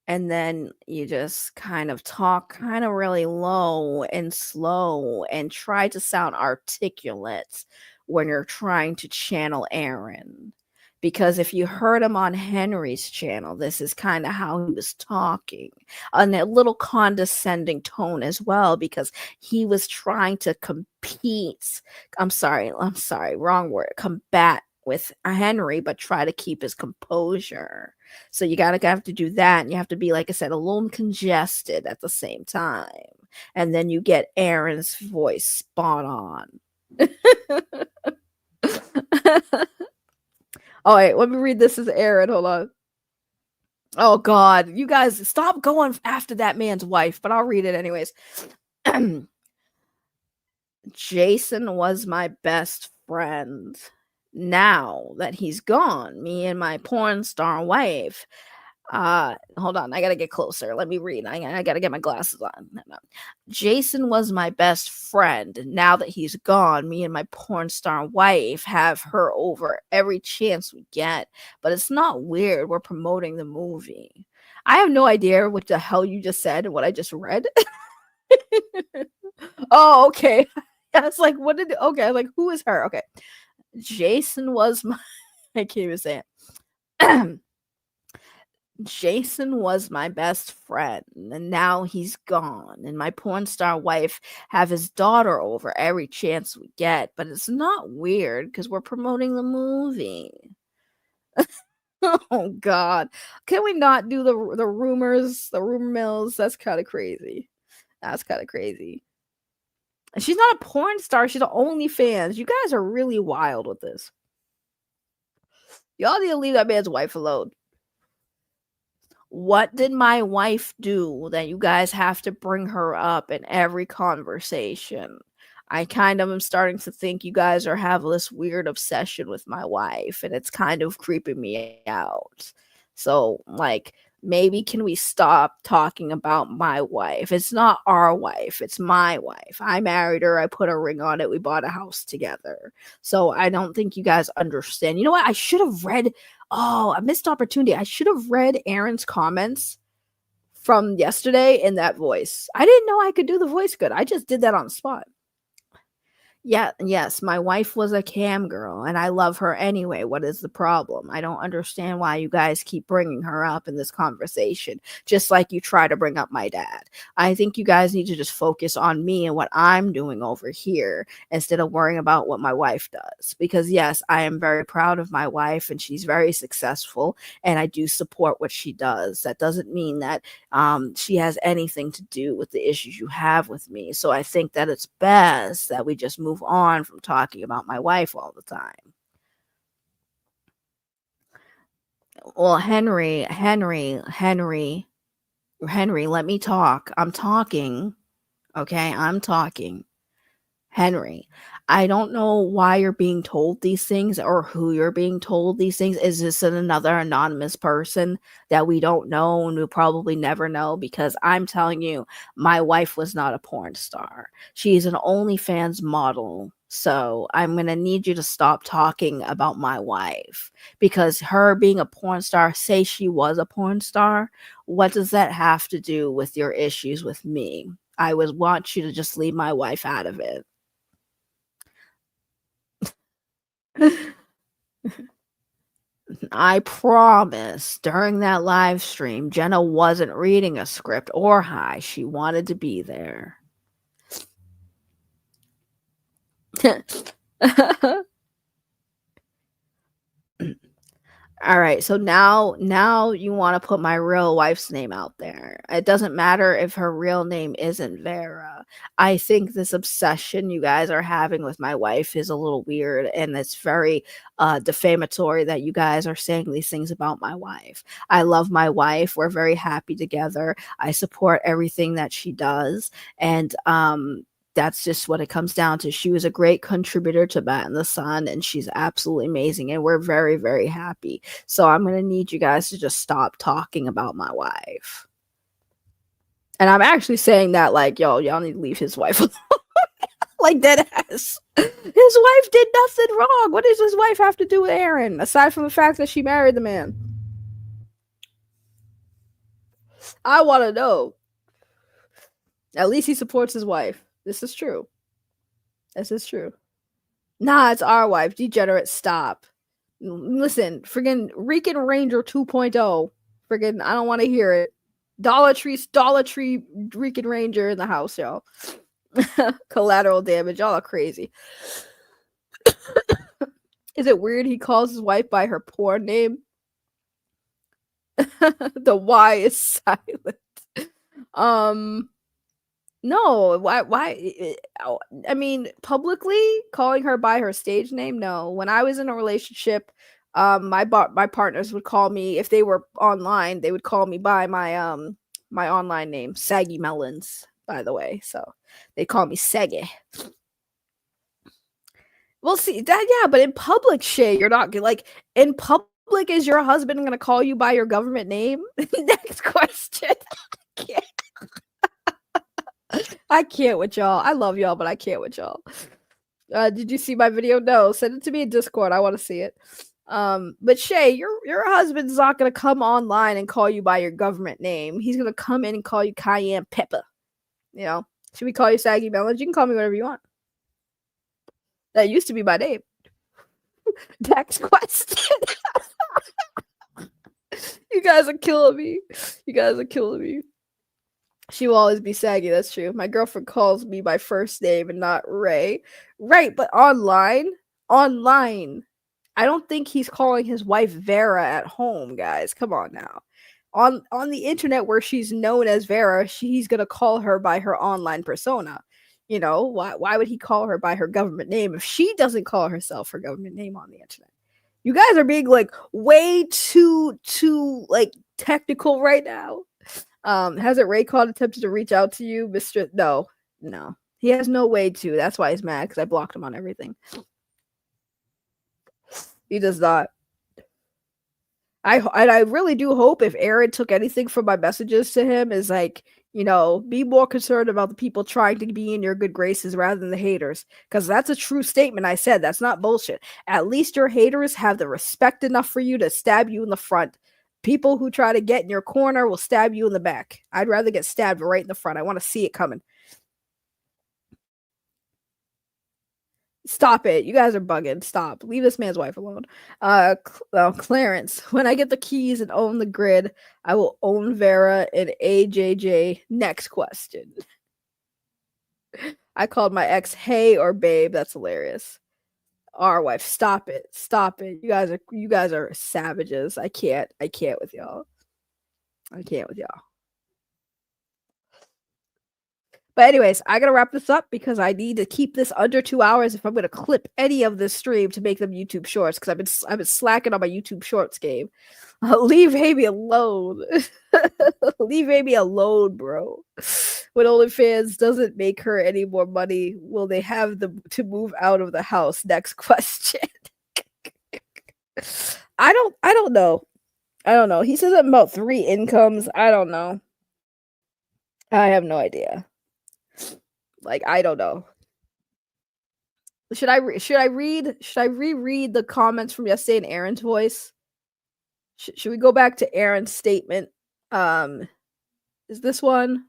And then you just kind of talk kind of really low and slow and try to sound articulate when you're trying to channel Aaron. Because if you heard him on Henry's channel, this is kind of how he was talking, on a little condescending tone as well, because he was trying to compete. I'm sorry, wrong word. Combat with Henry, but try to keep his composure. So you gotta have to do that, and you have to be, like I said, a little congested at the same time, and then you get Aaron's voice spot on. All right, let me read this as Aaron. Hold on. Oh, God. You guys, stop going after that man's wife, but I'll read it anyways. Jason was my best friend. Now that he's gone, me and my porn star wife. Hold on, I gotta get closer. Let me read. I gotta get my glasses on. Jason was my best friend. Now that he's gone, me and my porn star wife have her over every chance we get. But it's not weird. We're promoting the movie. I have no idea what the hell you just said and what I just read. Oh, okay. It's like, okay, like, who is her? Okay. Jason was my, I can't even say it. Jason was my best friend, and now he's gone. And my porn star wife have his daughter over every chance we get. But it's not weird because we're promoting the movie. Oh God, can we not do the rumors, the rumor mills? That's kind of crazy. That's kind of crazy. She's not a porn star. She's an OnlyFans. You guys are really wild with this. Y'all need to leave that man's wife alone. What did my wife do that you guys have to bring her up in every conversation? I kind of am starting to think you guys have this weird obsession with my wife, and it's kind of creeping me out. So, like, maybe can we stop talking about my wife? It's not our wife, it's my wife. I married her, I put a ring on it, we bought a house together. So I don't think you guys understand. You know what? I should have read, oh, a missed opportunity. I should have read Aaron's comments from yesterday in that voice. I didn't know I could do the voice good. I just did that on the spot. Yeah, yes, my wife was a cam girl and I love her anyway. What is the problem? I don't understand why you guys keep bringing her up in this conversation, just like you try to bring up my dad. I think you guys need to just focus on me and what I'm doing over here instead of worrying about what my wife does. Because, yes, I am very proud of my wife and she's very successful and I do support what she does. That doesn't mean that she has anything to do with the issues you have with me. So I think that it's best that we just move on from talking about my wife all the time. Well, Henry, let me talk. I'm talking. Okay, I'm talking. Henry, I don't know why you're being told these things or who you're being told these things. Is this another anonymous person that we don't know and we'll probably never know? Because I'm telling you, my wife was not a porn star. She's an OnlyFans model. So I'm going to need you to stop talking about my wife because her being a porn star, say she was a porn star, what does that have to do with your issues with me? I would want you to just leave my wife out of it. I promise during that live stream, Jenna wasn't reading a script or high. She wanted to be there. All right, so now you want to put my real wife's name out there. It doesn't matter if her real name isn't Vera. I think this obsession you guys are having with my wife is a little weird and it's very defamatory that you guys are saying these things about my wife. I love my wife. We're very happy together. I support everything that she does and that's just what it comes down to. She was a great contributor to Batinthesun, and she's absolutely amazing, and we're very, very happy. So I'm going to need you guys to just stop talking about my wife. And I'm actually saying that like, yo, y'all need to leave his wife alone. Like dead ass. His wife did nothing wrong. What does his wife have to do with Aaron, aside from the fact that she married the man? I want to know. At least he supports his wife. This is true. This is true. Nah, it's our wife. Degenerate, stop. Listen, friggin' Rican Ranger 2.0. Friggin', I don't want to hear it. Dollar Tree, Rican Ranger in the house, y'all. Collateral damage. Y'all are crazy. Is it weird he calls his wife by her porn name? The Y is silent. No, why I mean, publicly calling her by her stage name, no. When I was in a relationship, my partners would call me, if they were online, they would call me by my my online name, Saggy Melons, by the way. So they call me Saggy. Well, see that, yeah, but in public, Shay, you're not like in public. Is your husband gonna call you by your government name? Next question. I can't with y'all. I love y'all, but I can't with y'all. Did you see my video? No, send it to me in Discord. I want to see it. But Shay, your husband's not gonna come online and call you by your government name. He's gonna come in and call you Cayenne Pepper. You know, should we call you Saggy Melons? You can call me whatever you want. That used to be my name. Next question. You guys are killing me. You guys are killing me. She will always be Saggy. That's true. My girlfriend calls me by first name and not Ray. Right, but online. I don't think he's calling his wife Vera at home, guys. Come on now. On the internet where she's known as Vera, he's gonna call her by her online persona. You know, why would he call her by her government name if she doesn't call herself her government name on the internet? You guys are being like way too like technical right now. Hasn't Raycon attempted to reach out to you, Mr. No. He has no way to. That's why he's mad, because I blocked him on everything. He does not. I really do hope if Aaron took anything from my messages to him is like, be more concerned about the people trying to be in your good graces rather than the haters. Because that's a true statement I said. That's not bullshit. At least your haters have the respect enough for you to stab you in the front. People who try to get in your corner will stab you in the back. I'd rather get stabbed right in the front. I want to see it coming. Stop it. You guys are bugging. Stop. Leave this man's wife alone. Clarence, when I get the keys and own the grid, I will own Vera and AJJ. Next question. I called my ex hey or babe. That's hilarious. Our wife, stop it. Stop it. You guys are savages. I can't with y'all. I can't with y'all. But anyways, I gotta wrap this up because I need to keep this under 2 hours if I'm gonna clip any of this stream to make them YouTube shorts. Because I've been slacking on my YouTube shorts game. Leave Amy alone. Leave Amy alone, bro. When OnlyFans doesn't make her any more money, will they have them to move out of the house? Next question. I don't know. I don't know. He says something about 3 incomes. I don't know. I have no idea. Like, I don't know. Should I reread the comments from yesterday in Aaron's voice? Should we go back to Aaron's statement? Is this one?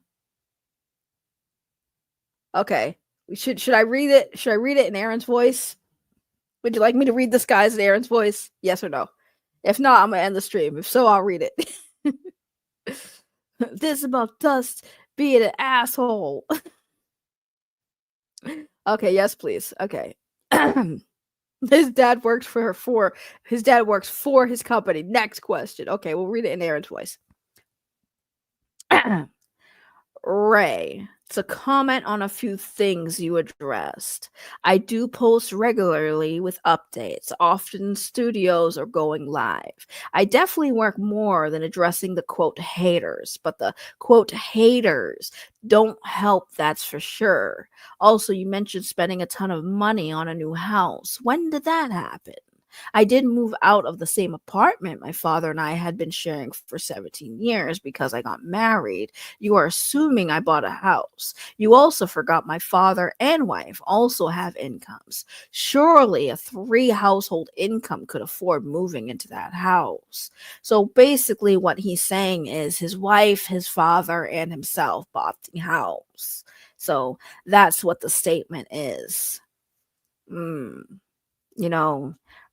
Okay. Should I read it? Should I read it in Aaron's voice? Would you like me to read this guy's in Aaron's voice? Yes or no? If not, I'm gonna end the stream. If so, I'll read it. This is about Dust being an asshole. Okay, yes, please. Okay. His dad works for his company. Next question. Okay, we'll read it in Aaron's voice. Ray, to comment on a few things you addressed. I do post regularly with updates. Often studios are going live. I definitely work more than addressing the quote haters, but the quote haters don't help, that's for sure. Also, you mentioned spending a ton of money on a new house. When did that happen? I did move out of the same apartment my father and I had been sharing for 17 years because I got married. You are assuming I bought a house. You also forgot my father and wife also have incomes. Surely a 3 household income could afford moving into that house. So basically what he's saying is his wife, his father, and himself bought the house. So that's what the statement is.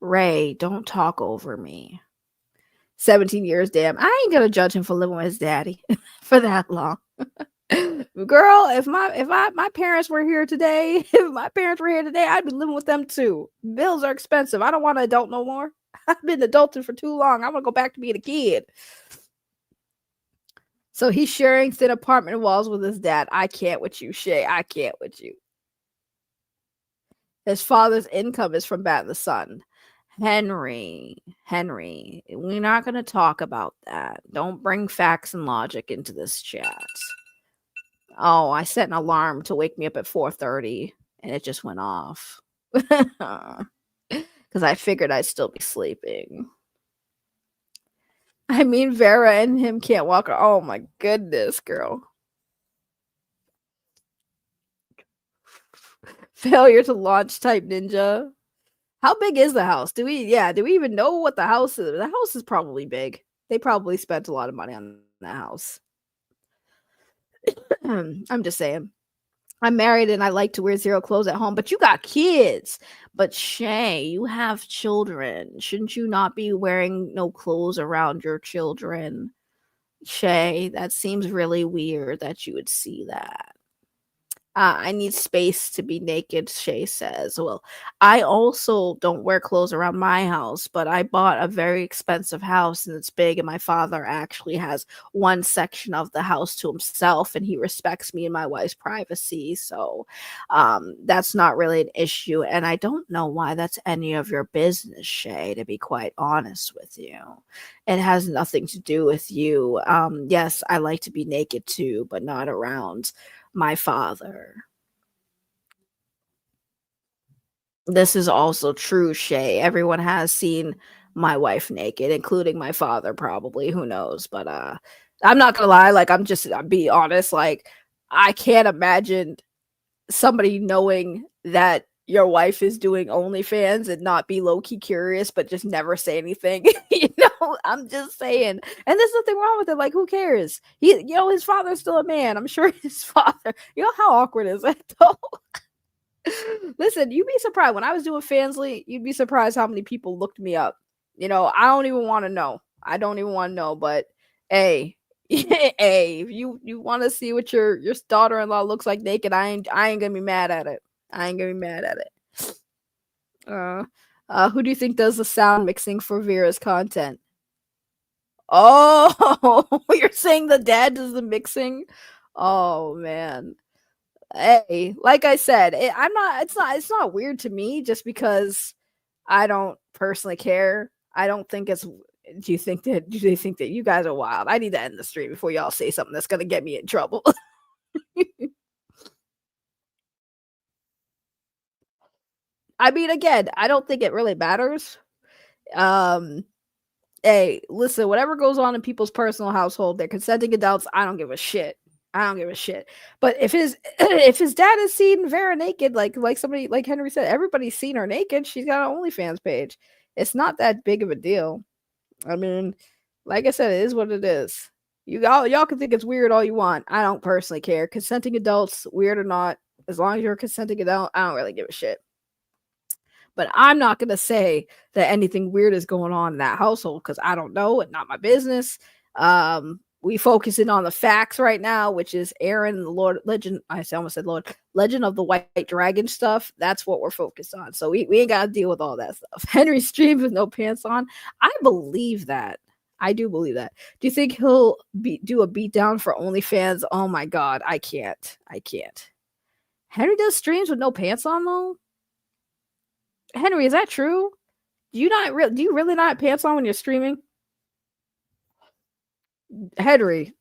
Ray, don't talk over me. 17 years, damn. I ain't gonna judge him for living with his daddy for that long. Girl, if my parents were here today, I'd be living with them too. Bills are expensive. I don't want to adult no more. I've been adulting for too long. I want to go back to being a kid. So he's sharing thin apartment walls with his dad. I can't with you, Shay. I can't with you. His father's income is from Batinthesun. Henry, we're not going to talk about that. Don't bring facts and logic into this chat. Oh, I set an alarm to wake me up at 4:30 and it just went off. Because I figured I'd still be sleeping. I mean, Vera and him can't walk. Oh my goodness, girl. Failure to launch type ninja. How big is the house? Do we even know what the house is? The house is probably big. They probably spent a lot of money on the house. I'm just saying. I'm married and I like to wear 0 clothes at home, but you got kids. But Shay, you have children. Shouldn't you not be wearing no clothes around your children? Shay, that seems really weird that you would see that. I need space to be naked, Shay says. Well, I also don't wear clothes around my house, but I bought a very expensive house and it's big, and my father actually has one section of the house to himself, and he respects me and my wife's privacy. So that's not really an issue, and I don't know why that's any of your business, Shay, to be quite honest with you. It has nothing to do with you. Yes, I like to be naked too, but not around my father. This is also true, Shay. Everyone has seen my wife naked, including my father, probably. Who knows? But I'm not gonna lie, like I'm be honest, like I can't imagine somebody knowing that your wife is doing OnlyFans and not be low-key curious, but just never say anything. I'm just saying. And there's nothing wrong with it. Like, who cares? His father's still a man. I'm sure his father, how awkward is that though? Listen, you'd be surprised. When I was doing Fansly, you'd be surprised how many people looked me up. I don't even want to know. I don't even want to know, but hey, hey, if you want to see what your daughter-in-law looks like naked, I ain't gonna be mad at it. I ain't gonna be mad at it. Who do you think does the sound mixing for Vera's content? Oh, you're saying the dad does the mixing? Oh man. Hey, like I said, it's not weird to me just because I don't personally care. I don't think it's. Do they think that you guys are wild? I need to end the stream before y'all say something that's gonna get me in trouble. I mean, again, I don't think it really matters. Hey, listen, whatever goes on in people's personal household, they're consenting adults. I don't give a shit. But if his dad has seen Vera naked, like somebody, like Henry said, everybody's seen her naked. She's got an OnlyFans page. It's not that big of a deal. I mean, like I said, it is what it is. Y'all can think it's weird all you want. I don't personally care. Consenting adults, weird or not, as long as you're a consenting adult, I don't really give a shit. But I'm not going to say that anything weird is going on in that household because I don't know. It's not my business. We focusing on the facts right now, which is Aaron, the Legend of the White Dragon stuff. That's what we're focused on. So we ain't got to deal with all that stuff. Henry streams with no pants on. I believe that. I do believe that. Do you think he'll do a beatdown for OnlyFans? Oh my God, I can't. Henry does streams with no pants on though. Henry, is that true? Do you really not have pants on when you're streaming? Henry,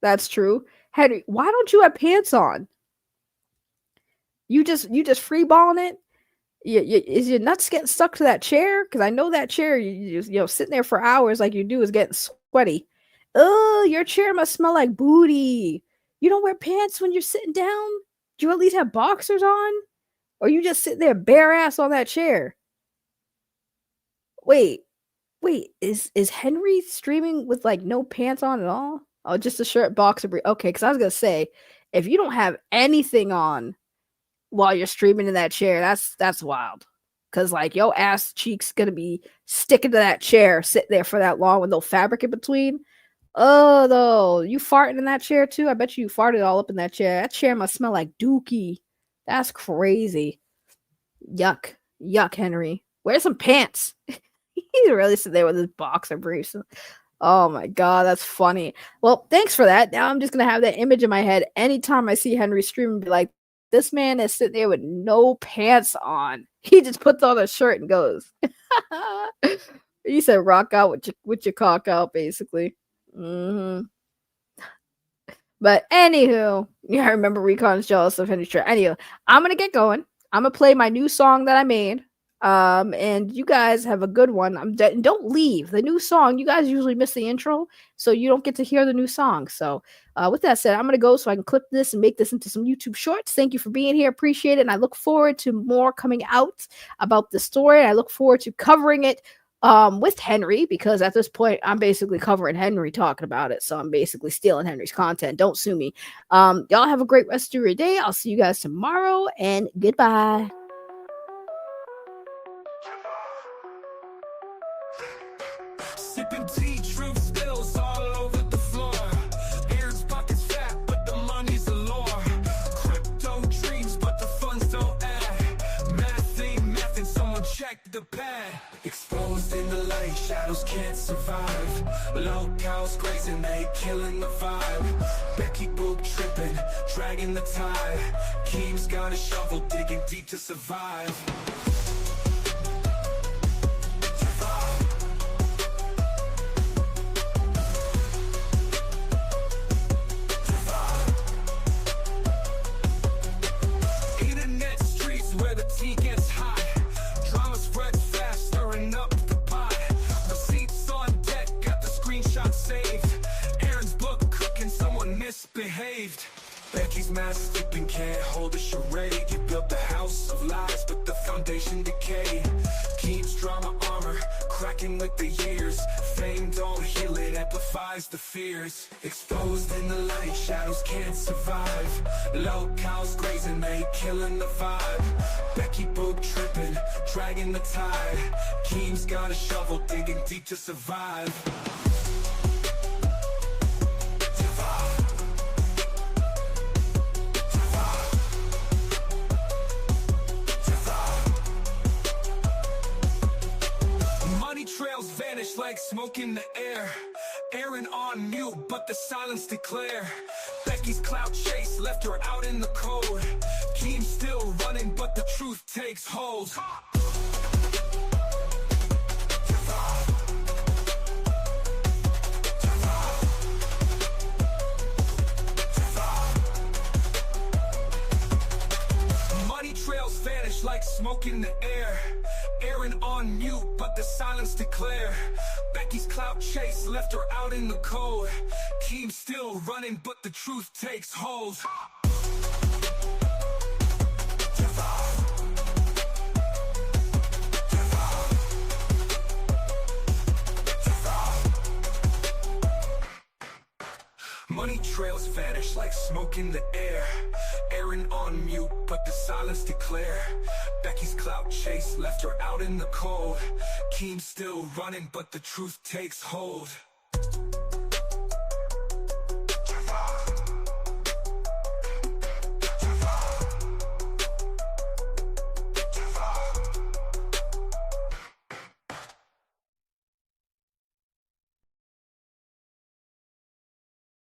that's true. Henry, why don't you have pants on? You just freeballing it? Is your nuts getting stuck to that chair? Because I know that chair, you just sitting there for hours like you do is getting sweaty. Oh, your chair must smell like booty. You don't wear pants when you're sitting down? Do you at least have boxers on? Or you just sit there bare ass on that chair? Wait, is Henry streaming with like no pants on at all? Oh, just a shirt, boxer brief. Okay, because I was gonna say, if you don't have anything on while you're streaming in that chair, that's wild. Cause like your ass cheeks gonna be sticking to that chair, sitting there for that long with no fabric in between. Oh no, you farting in that chair too? I bet you farted all up in that chair. That chair must smell like dookie. That's crazy. Yuck, Henry. Wear some pants. He's really sitting there with his boxer briefs. Oh my God, that's funny. Well, thanks for that. Now I'm just gonna have that image in my head anytime I see Henry stream and be like, this man is sitting there with no pants on. He just puts on a shirt and goes. He said rock out with your cock out, basically. Mm-hmm. But anywho, yeah, I remember Recon's jealous of Henry's shirt. Anywho, I'm gonna get going. I'm gonna play my new song that I made. And you guys have a good one. Don't leave. The new song, you guys usually miss the intro, so you don't get to hear the new song. So with that said, I'm gonna go so I can clip this and make this into some YouTube shorts. Thank you for being here. Appreciate it. And I look forward to more coming out about the story. I look forward to covering it with Henry, because at this point I'm basically covering Henry talking about it. So I'm basically stealing Henry's content. Don't sue me. Y'all have a great rest of your day. I'll see you guys tomorrow, and goodbye. Sipping tea, truth spills all over the floor. Aaron's pockets fat, but the money's a lure. Crypto dreams, but the funds don't add. Math ain't math, and someone check the pad. Exposed in the light, shadows can't survive. Low cows grazing, they killing the vibe. Becky Boop tripping, dragging the tide. Keem's got a shovel, digging deep to survive. Internet streets where the tea gets hot. Drama spreads faster masked up and can't hold a charade. You built the house of lies, but the foundation decayed. Keeps drama armor, cracking with the years. Fame don't heal it, amplifies the fears. Exposed in the light, shadows can't survive. Low cows grazing, they killing the vibe. Becky book tripping, dragging the tide. Keem's got a shovel, digging deep to survive. Trails vanish like smoke in the air. Aaron on mute, but the silence declare. Becky's clout chase left her out in the cold. Keem's still running, but the truth takes hold. Money trails vanish like smoke in the air. Aaron on mute, but the silence declare. Becky's clout chase left her out in the cold. Keem's still running, but the truth takes hold. Money trails vanish like smoke in the air. Aaron on mute, but the silence declare. Becky's clout chase left her out in the cold. Keem's still running, but the truth takes hold.